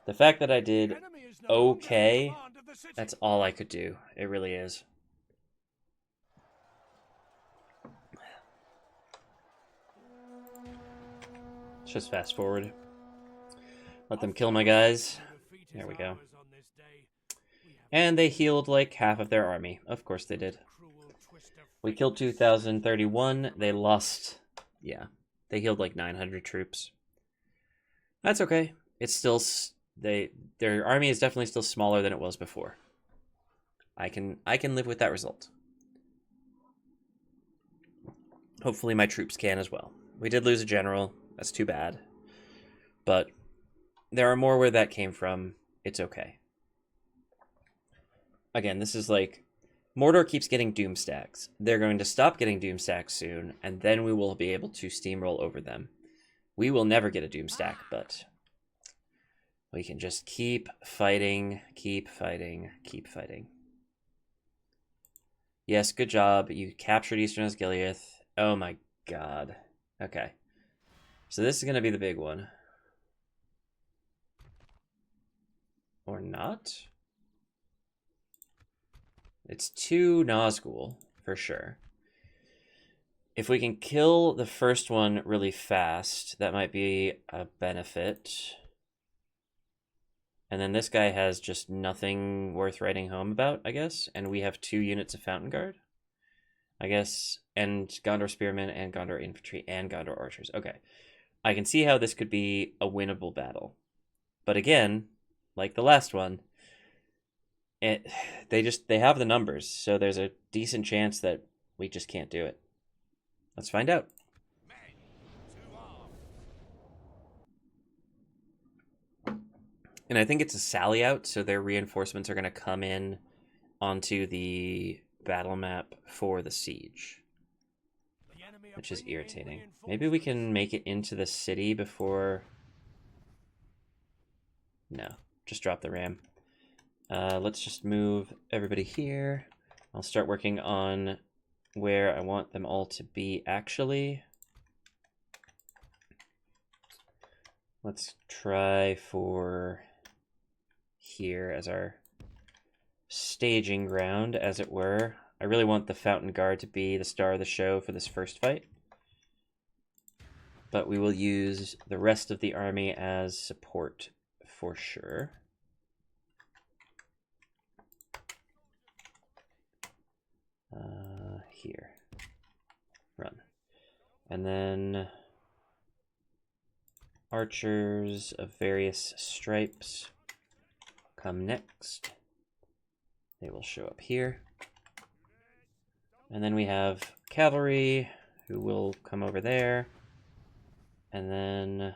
the fact that I did The enemy is no longer in okay, command of the city. that's all I could do. It really is. Let's just fast forward. Let them kill my guys. Defeat is There we go. ours on this day. We have And they healed like half of their army. Of course they did. cruel twist of We fate. killed 2,031. They lost, yeah, they healed like 900 troops. That's okay. It's still, their army is definitely still smaller than it was before. I can live with that result. Hopefully my troops can as well. We did lose a general. That's too bad. But there are more where that came from. It's okay. Again, this is like, Mordor keeps getting doom stacks. They're going to stop getting doom stacks soon, and then we will be able to steamroll over them. We will never get a doom stack, but we can just keep fighting, keep fighting, keep fighting. Yes, good job. You captured Eastern Osgiliath. Oh my god. Okay. So this is going to be the big one. Or not? It's 2 Nazgul, for sure. If we can kill the first one really fast, that might be a benefit. And then this guy has just nothing worth writing home about, I guess. And we have 2 units of Fountain Guard, I guess. And Gondor Spearmen and Gondor Infantry and Gondor Archers. Okay. I can see how this could be a winnable battle. But again, like the last one, they have the numbers. So there's a decent chance that we just can't do it. Let's find out. Men to arms. And I think it's a sally out, so their reinforcements are going to come in onto the battle map for the siege, The enemy are which is bringing in irritating. Maybe we can make it into the city before... No, just drop the ram. Let's just move everybody here. I'll start working on where I want them all to be, actually. Let's try for here as our staging ground, as it were. I really want the Fountain Guard to be the star of the show for this first fight. But we will use the rest of the army as support for sure. Here. Run. And then archers of various stripes come next. They will show up here. And then we have cavalry who will come over there. And then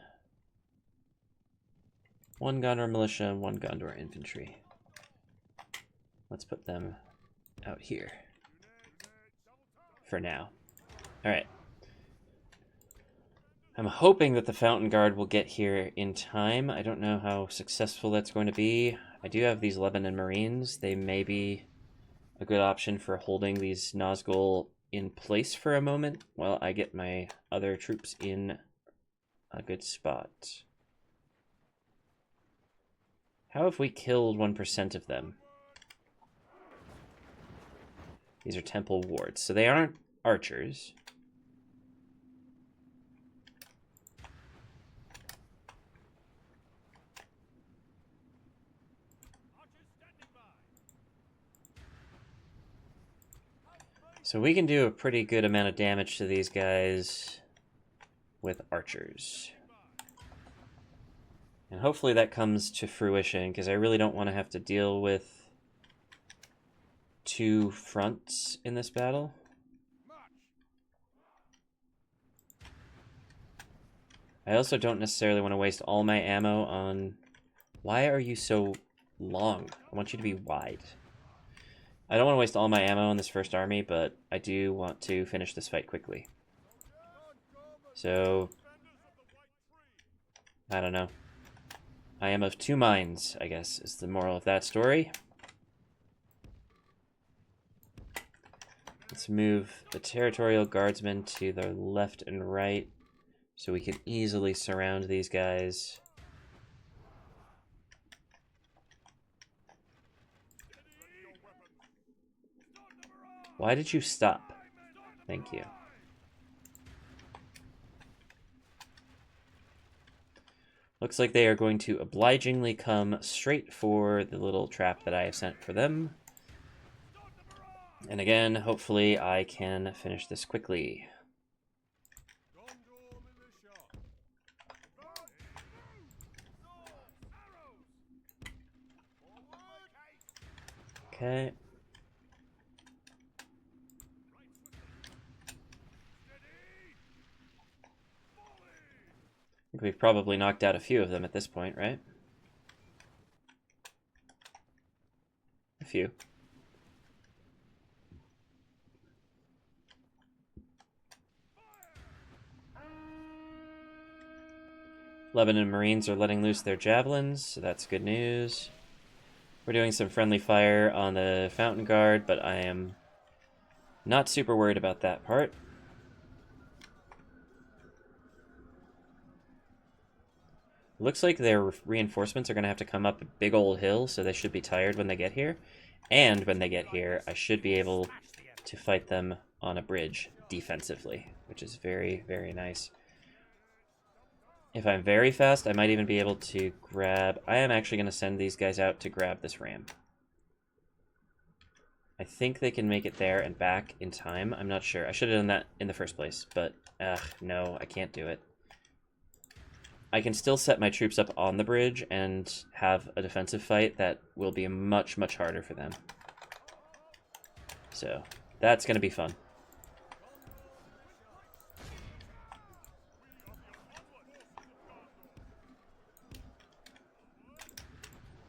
1 Gondor militia and 1 Gondor infantry. Let's put them out here for now. All right. I'm hoping that the Fountain Guard will get here in time. I don't know how successful that's going to be. I do have these Lebanon Marines. They may be a good option for holding these Nazgul in place for a moment while I get my other troops in a good spot. How have we killed 1% of them? These are temple wards, so they aren't archers. So we can do a pretty good amount of damage to these guys with archers. And hopefully that comes to fruition, because I really don't want to have to deal with 2 fronts in this battle. I also don't necessarily want to waste all my ammo on... Why are you so long? I want you to be wide. I don't want to waste all my ammo on this first army, but I do want to finish this fight quickly. So... I don't know. I am of two minds, I guess, is the moral of that story. Let's move the territorial guardsmen to the left and right so we can easily surround these guys. Why did you stop? Thank you. Looks like they are going to obligingly come straight for the little trap that I have sent for them. And again, hopefully I can finish this quickly. Okay. I think we've probably knocked out a few of them at this point, right? A few. Lebanon Marines are letting loose their javelins, so that's good news. We're doing some friendly fire on the Fountain Guard, but I am not super worried about that part. Looks like their reinforcements are going to have to come up a big old hill, so they should be tired when they get here. And when they get here, I should be able to fight them on a bridge defensively, which is very, very nice. If I'm very fast, I might even be able to grab... I am actually going to send these guys out to grab this ram. I think they can make it there and back in time. I'm not sure. I should have done that in the first place, but no, I can't do it. I can still set my troops up on the bridge and have a defensive fight that will be much, much harder for them. So, that's going to be fun.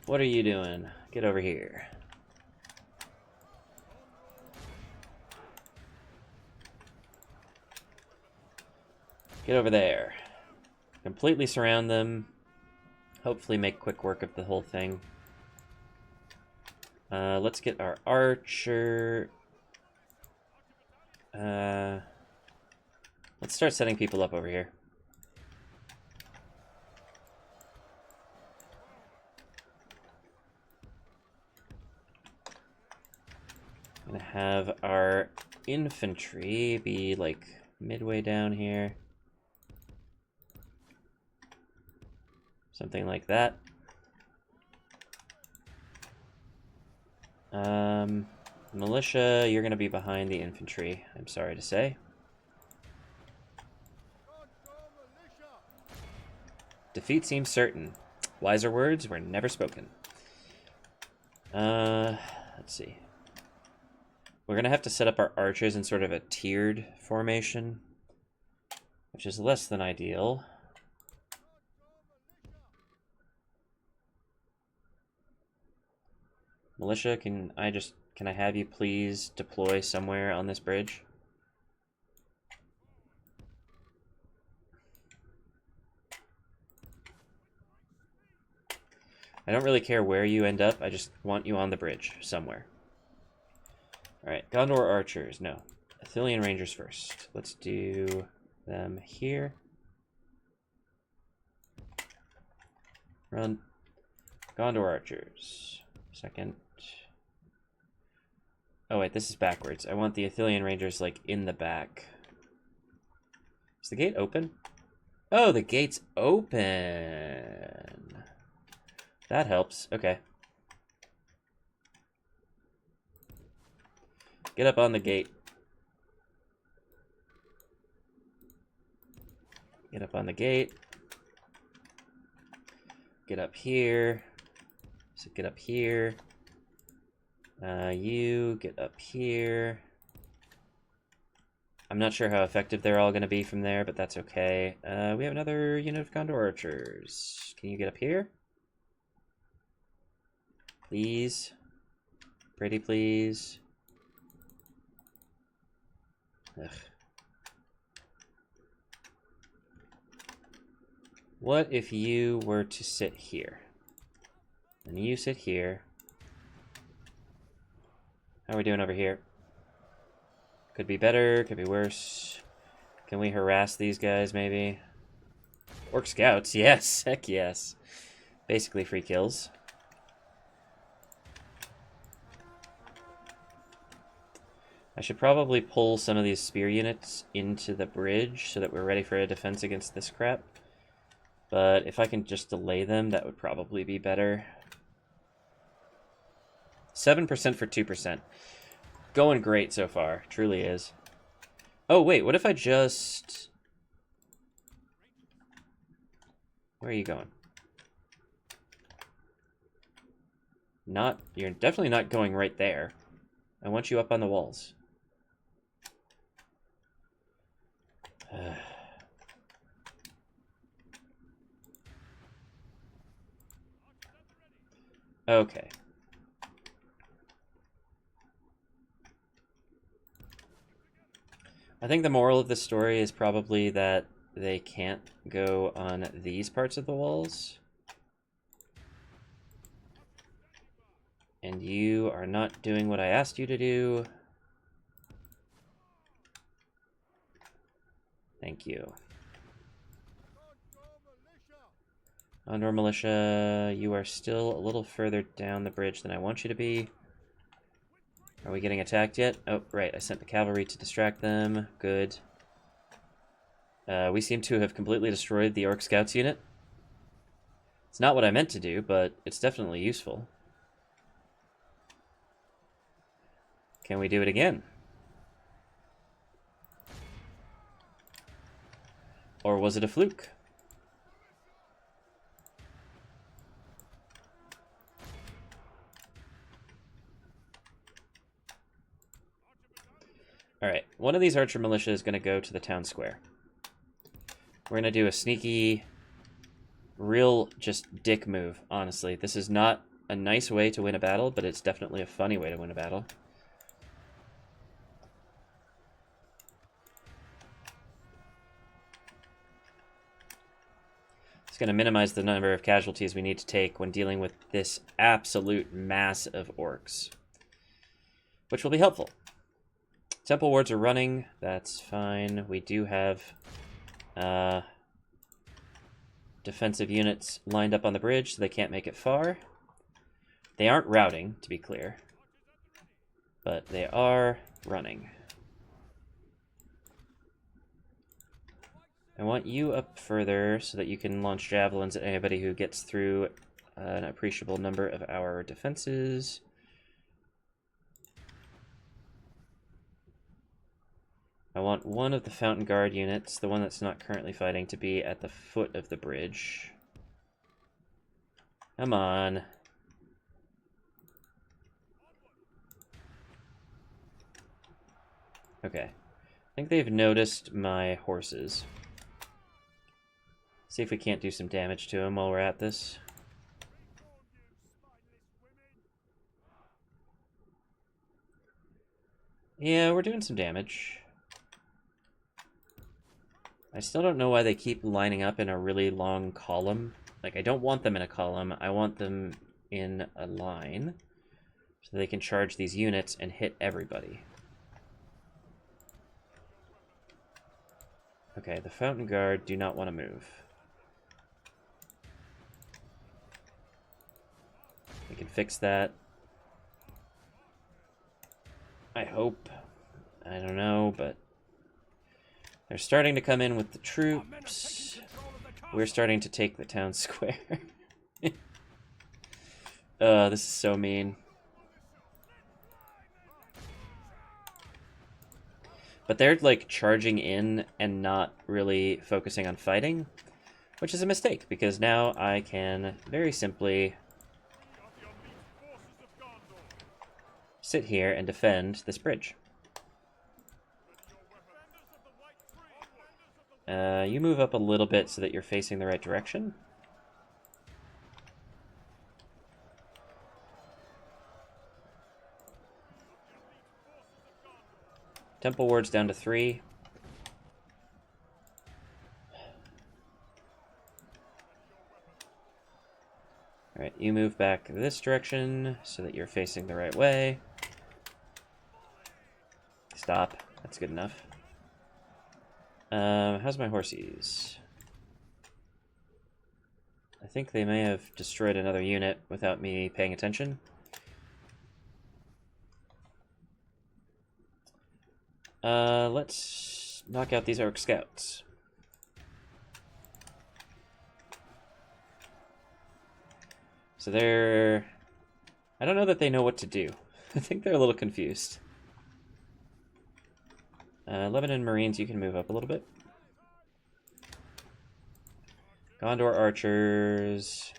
What are you doing? Get over here. Get over there. Completely surround them. Hopefully make quick work of the whole thing. Let's get our archer. Let's start setting people up over here. I'm gonna have our infantry be like midway down here. Something like that. Militia, you're gonna be behind the infantry, I'm sorry to say. Defeat seems certain. Wiser words were never spoken. Let's see. We're gonna have to set up our archers in sort of a tiered formation, which is less than ideal. Militia, can I have you please deploy somewhere on this bridge? I don't really care where you end up, I just want you on the bridge somewhere. Alright, Gondor archers, no. Athelian rangers first. Let's do them here. Run. Gondor archers. Second. Oh wait, this is backwards. I want the Athelian rangers like in the back. Is the gate open? Oh, the gate's open. That helps. Okay. Get up on the gate. Get up on the gate. Get up here. So get up here. You get up here. I'm not sure how effective they're all going to be from there, but that's okay. We have another unit of Gondor archers. Can you get up here? Please. Pretty please. Ugh. What if you were to sit here? And you sit here. How are we doing over here? Could be better, could be worse. Can we harass these guys, maybe? Orc scouts, yes, heck yes. Basically free kills. I should probably pull some of these spear units into the bridge so that we're ready for a defense against this crap. But if I can just delay them, that would probably be better. 7% for 2%. Going great so far. Truly is. Oh, wait. What if I just... Where are you going? Not... You're definitely not going right there. I want you up on the walls. Okay. I think the moral of the story is probably that they can't go on these parts of the walls. And you are not doing what I asked you to do. Thank you. Gondor Militia, you are still a little further down the bridge than I want you to be. Are we getting attacked yet? Oh, right, I sent the cavalry to distract them. Good. We seem to have completely destroyed the Orc Scouts unit. It's not what I meant to do, but it's definitely useful. Can we do it again? Or was it a fluke? Alright, one of these archer militia is going to go to the town square. We're going to do a sneaky, real just dick move, honestly. This is not a nice way to win a battle, but it's definitely a funny way to win a battle. It's going to minimize the number of casualties we need to take when dealing with this absolute mass of orcs, which will be helpful. Temple wards are running. That's fine. We do have defensive units lined up on the bridge, so they can't make it far. They aren't routing, to be clear, but they are running. I want you up further so that you can launch javelins at anybody who gets through an appreciable number of our defenses. I want one of the Fountain Guard units, the one that's not currently fighting, to be at the foot of the bridge. Come on. Okay. I think they've noticed my horses. See if we can't do some damage to them while we're at this. Yeah, we're doing some damage. I still don't know why they keep lining up in a really long column. Like, I don't want them in a column. I want them in a line so they can charge these units and hit everybody. Okay, the Fountain Guard do not want to move. We can fix that. I hope. I don't know, but they're starting to come in with the troops. We're starting to take the town square. This is so mean. But they're, like, charging in and not really focusing on fighting, which is a mistake, because now I can very simply sit here and defend this bridge. You move up a little bit so that you're facing the right direction. Temple wards down to 3. Alright, you move back this direction so that you're facing the right way. Stop. That's good enough. How's my horsies? I think they may have destroyed another unit without me paying attention. Let's knock out these orc scouts. So they're... I don't know that they know what to do. I think they're a little confused. Lebanon Marines, you can move up a little bit. Gondor archers.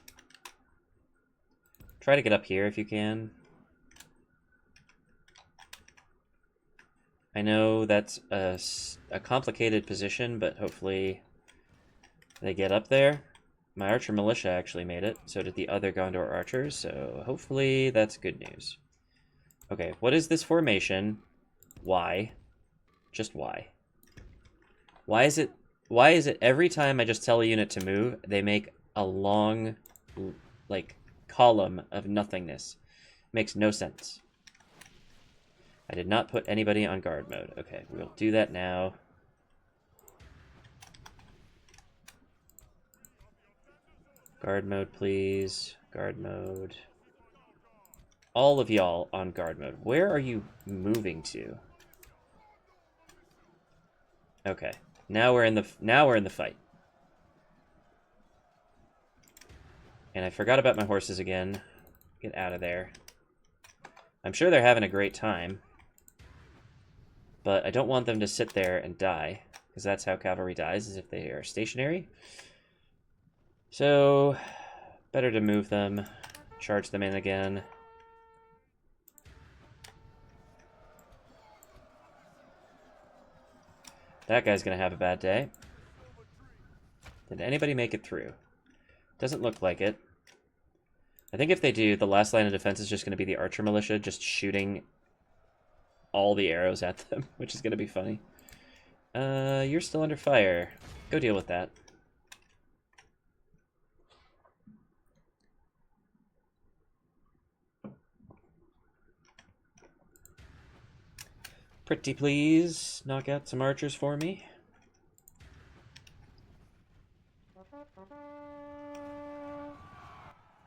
Try to get up here if you can. I know that's a complicated position, but hopefully they get up there. My archer militia actually made it, so did the other Gondor archers, so hopefully that's good news. Okay, what is this formation? Why? Just why? Why is it every time I just tell a unit to move, they make a long, like, column of nothingness? Makes no sense. I did not put anybody on guard mode. Okay, we'll do that now. Guard mode, please. Guard mode. All of y'all on guard mode. Where are you moving to? Okay. Now we're in the fight. And I forgot about my horses again. Get out of there. I'm sure they're having a great time. But I don't want them to sit there and die, because that's how cavalry dies, is if they are stationary. So, better to move them, charge them in again. That guy's gonna have a bad day. Did anybody make it through? Doesn't look like it. I think if they do, the last line of defense is just gonna be the archer militia just shooting all the arrows at them, which is gonna be funny. You're still under fire. Go deal with that. Pretty please, knock out some archers for me.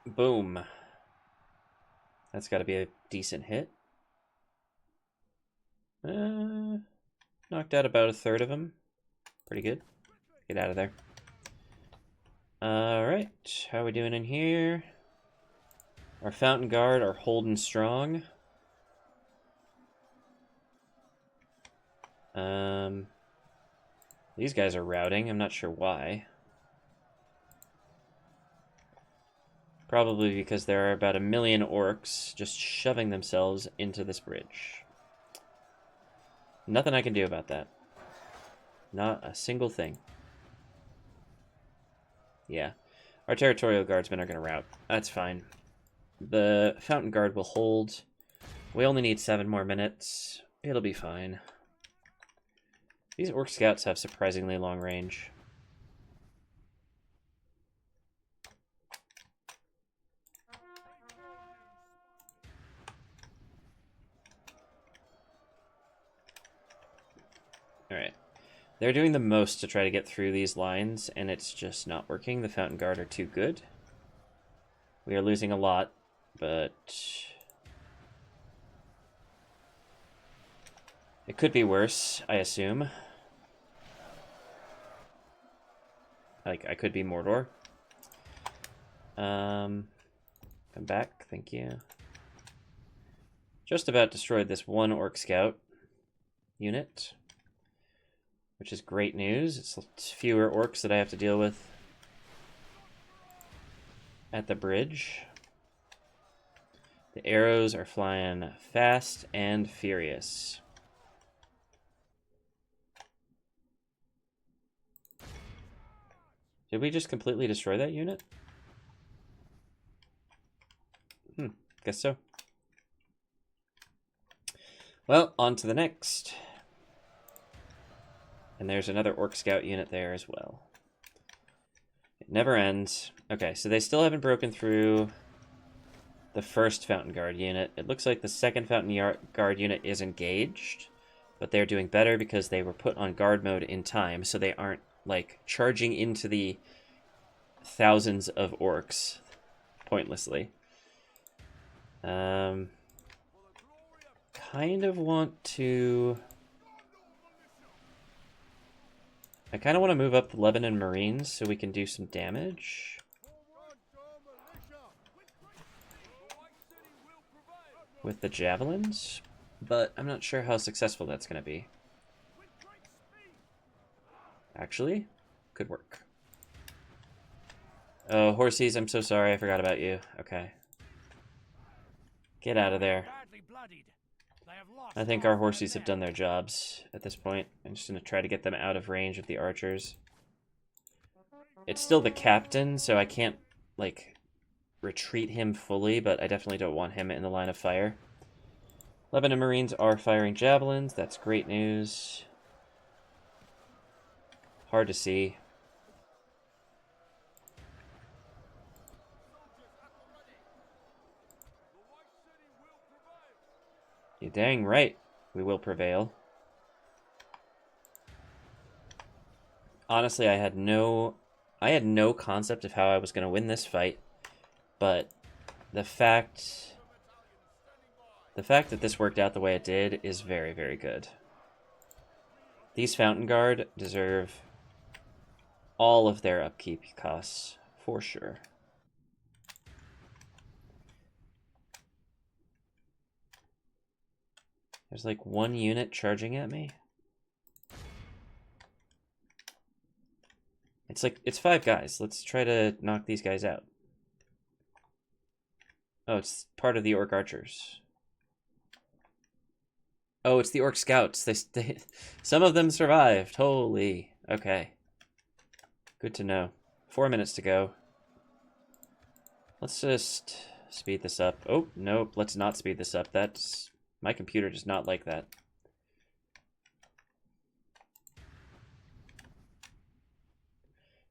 Boom. That's got to be a decent hit. Knocked out about a third of them. Pretty good. Get out of there. Alright, how are we doing in here? Our Fountain Guard are holding strong. These guys are routing. I'm not sure why. Probably because there are about 1 million orcs just shoving themselves into this bridge. Nothing I can do about that. Not a single thing. Yeah. Our territorial guardsmen are going to rout. That's fine. The Fountain Guard will hold. We only need 7 more minutes. It'll be fine. These orc scouts have surprisingly long range. Alright. They're doing the most to try to get through these lines, and it's just not working. The Fountain Guard are too good. We are losing a lot, but it could be worse, I assume. Like, I could be Mordor. Come back, thank you. Just about destroyed this one orc scout unit, which is great news. It's fewer orcs that I have to deal with at the bridge. The arrows are flying fast and furious. Did we just completely destroy that unit? Guess so. Well, on to the next. And there's another Orc Scout unit there as well. It never ends. Okay, so they still haven't broken through the first Fountain Guard unit. It looks like the second Fountain Guard unit is engaged, but they're doing better because they were put on guard mode in time, so they aren't, like, charging into the thousands of orcs pointlessly. Kind of want to... I kind of want to move up the Lebanon Marines so we can do some damage. With the javelins, but I'm not sure how successful that's going to be. Actually, could work. Oh, horsies, I'm so sorry, I forgot about you. Okay. Get out of there. I think our horsies have done their jobs at this point. I'm just going to try to get them out of range of the archers. It's still the captain, so I can't, like, retreat him fully, but I definitely don't want him in the line of fire. Lebanon Marines are firing javelins. That's great news. Hard to see. You're dang right. We will prevail. Honestly, I had no concept of how I was going to win this fight, but the fact that this worked out the way it did is very, very good. These Fountain Guard deserve all of their upkeep costs, for sure. There's like one unit charging at me. It's 5 guys. Let's try to knock these guys out. Oh, it's part of the Orc Archers. Oh, it's the Orc Scouts. They some of them survived. Holy. Okay. Good to know. 4 minutes to go. Let's just speed this up. Oh, nope. Let's not speed this up. My computer does not like that.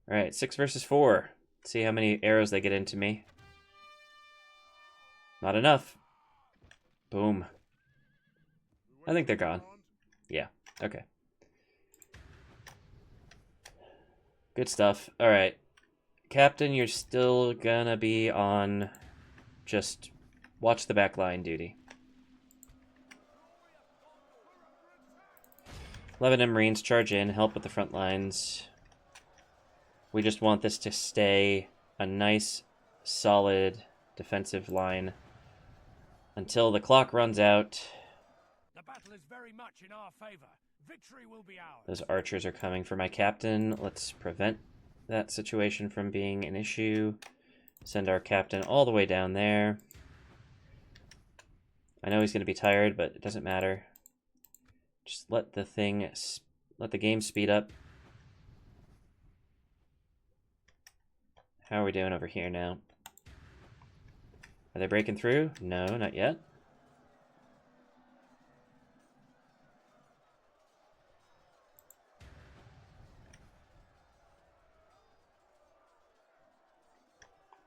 All right, 6 versus 4. Let's see how many arrows they get into me. Not enough. Boom. I think they're gone. Yeah, okay. Good stuff. All right. Captain, you're still gonna be on just watch the back line duty. Lebanon Marines charge in, help with the front lines. We just want this to stay a nice, solid defensive line until the clock runs out. The battle is very much in our favor. Victory will be ours. Those archers are coming for my captain. Let's prevent that situation from being an issue. Send our captain all the way down there. I know he's going to be tired, but it doesn't matter. Just let the game speed up. How are we doing over here now? Are they breaking through? No, not yet.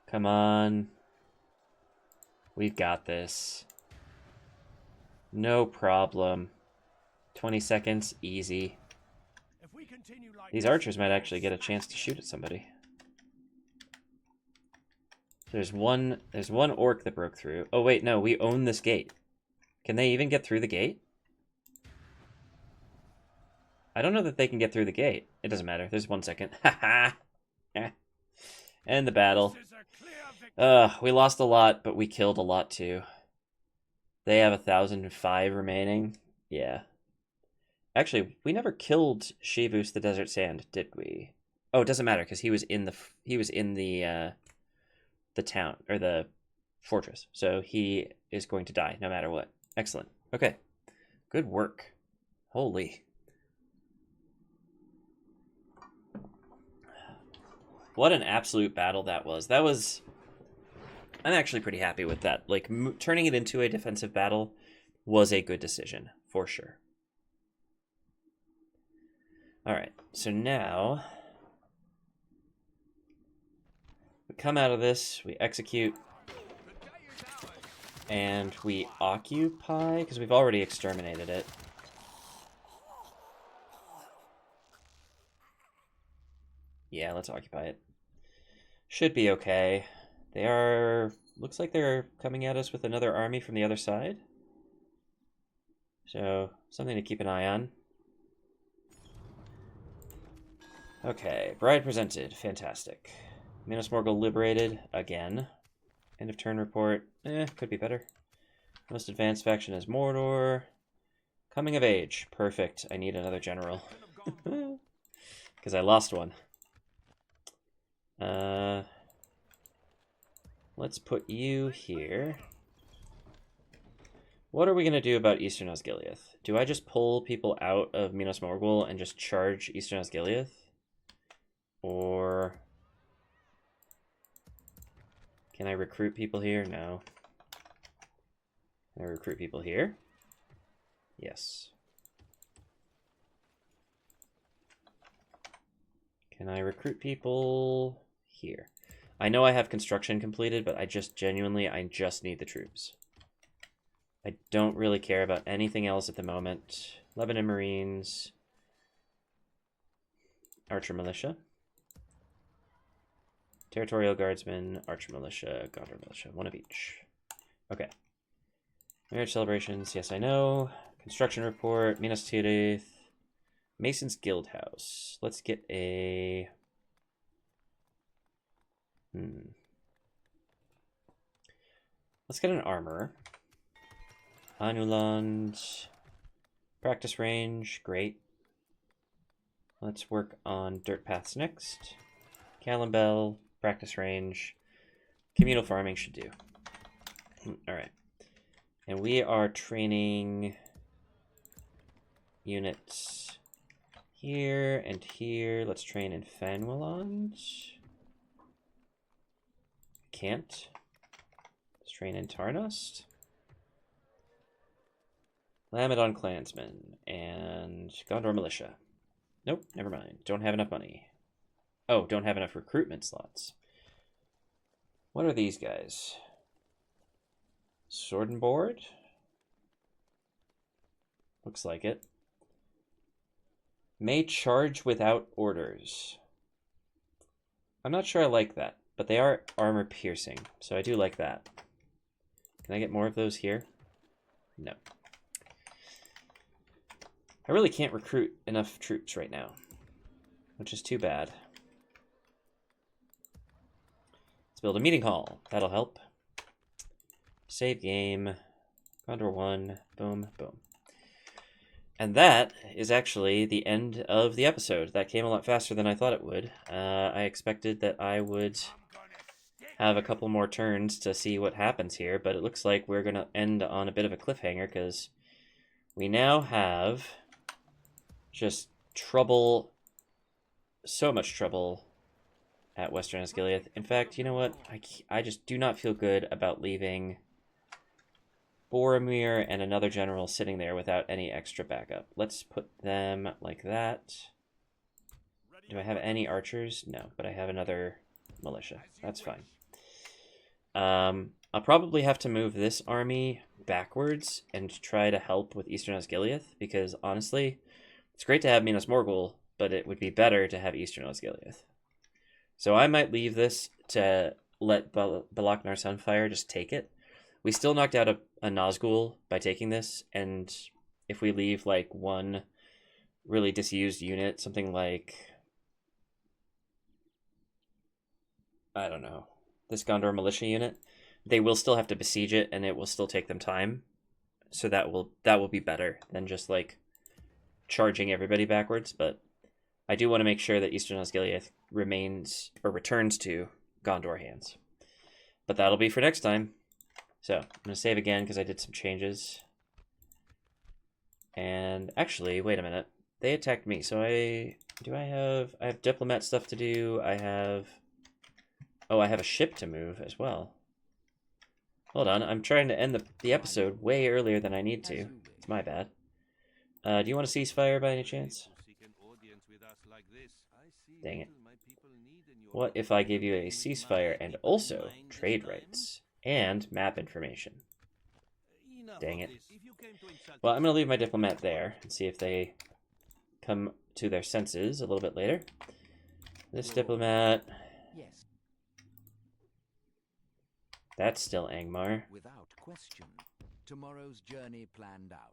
Come on. We've got this. No problem. 20 seconds, easy. If we continue like These archers might actually get a chance to shoot at somebody. There's one orc that broke through. Oh wait, no, we own this gate. Can they even get through the gate? I don't know that they can get through the gate. It doesn't matter. There's 1 second. Haha. End the battle. We lost a lot, but we killed a lot too. They have 1,005 remaining. Yeah. Actually, we never killed Shivus the Desert Sand, did we? Oh, it doesn't matter because he was in the town or the fortress, so he is going to die no matter what. Excellent. Okay, good work. Holy. What an absolute battle that was. That was... I'm actually pretty happy with that. Like, turning it into a defensive battle was a good decision, for sure. Alright, so now... we come out of this, we execute, and we occupy, because we've already exterminated it. Yeah, let's occupy it. Should be okay. They are... looks like they're coming at us with another army from the other side. So, something to keep an eye on. Okay, bride presented. Fantastic. Minas Morgul liberated again. End of turn report. Could be better. Most advanced faction is Mordor. Coming of age. Perfect. I need another general. Because I lost one. Let's put you here. What are we going to do about Eastern Osgiliath? Do I just pull people out of Minas Morgul and just charge Eastern Osgiliath? Or... can I recruit people here? No. Can I recruit people here? Yes. Can I recruit people here? I know I have construction completed, but I just need the troops. I don't really care about anything else at the moment. Lebanon Marines. Archer Militia. Territorial Guardsmen, Archer Militia, Gondor Militia. One of each. Okay. Marriage celebrations, yes I know. Construction report, Minas Tirith. Mason's Guild House. Let's get a... let's get an armorer. Anuland. Practice range, great. Let's work on dirt paths next. Calimbel, practice range. Communal farming should do. Alright. And we are training units here and here. Let's train in Fanwaland. Can't. Let's train in Tarnost. Lamadon Clansmen and Gondor Militia. Nope, never mind. Don't have enough money. Oh, don't have enough recruitment slots. What are these guys? Sword and Board? Looks like it. May charge without orders. I'm not sure I like that, but they are armor piercing, so I do like that. Can I get more of those here? No. I really can't recruit enough troops right now, which is too bad. Let's build a meeting hall. That'll help. Save game. Gondor 1. Boom, boom. And that is actually the end of the episode. That came a lot faster than I thought it would. I expected that I would have a couple more turns to see what happens here, but it looks like we're going to end on a bit of a cliffhanger because we now have just trouble, so much trouble at Western Osgiliath. In fact, you know what? I just do not feel good about leaving Boromir and another general sitting there without any extra backup. Let's put them like that. Do I have any archers? No, but I have another militia. That's fine. I'll probably have to move this army backwards and try to help with Eastern Osgiliath, because honestly, it's great to have Minas Morgul, but it would be better to have Eastern Osgiliath. So I might leave this to let Balaknar Sunfire just take it. We still knocked out a Nazgul by taking this, and if we leave like one really disused unit, something like, I don't know, this Gondor militia unit, they will still have to besiege it, and it will still take them time. So that will be better than just like charging everybody backwards. But I do want to make sure that Eastern Osgiliath remains or returns to Gondor hands. But that'll be for next time. So I'm gonna save again because I did some changes. And actually, wait a minute. They attacked me, so I have diplomat stuff to do. I have Oh, I have a ship to move as well. Hold on, I'm trying to end the episode way earlier than I need to. It's my bad. Do you want a ceasefire by any chance? Dang it. What if I gave you a ceasefire and also trade rights and map information? Dang it. Well, I'm going to leave my diplomat there and see if they come to their senses a little bit later. This diplomat... Yes. That's still Angmar. Without question. Tomorrow's journey planned out.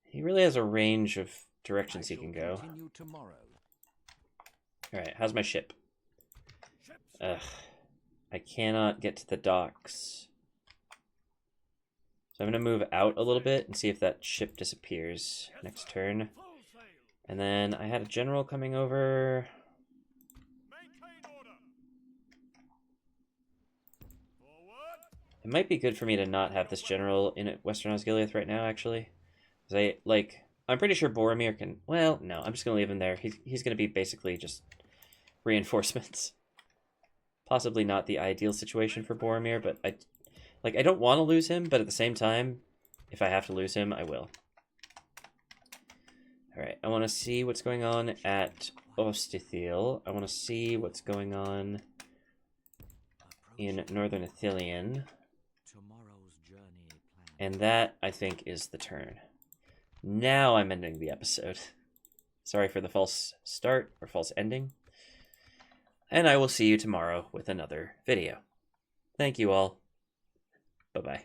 He really has a range of directions he can go. Continue tomorrow. Alright, how's my ship? Ugh. I cannot get to the docks. So I'm going to move out a little bit and see if that ship disappears next turn. And then I had a general coming over. It might be good for me to not have this general in Western Osgiliath right now, actually. Because I'm pretty sure Boromir can... Well, no, I'm just going to leave him there. He's going to be basically just reinforcements. Possibly not the ideal situation for Boromir, but I don't want to lose him, but at the same time, if I have to lose him, I will. Alright, I want to see what's going on at Ostithil. I want to see what's going on in Northern Ithilien. And that, I think, is the turn. Now I'm ending the episode. Sorry for the false start or false ending. And I will see you tomorrow with another video. Thank you all. Bye-bye.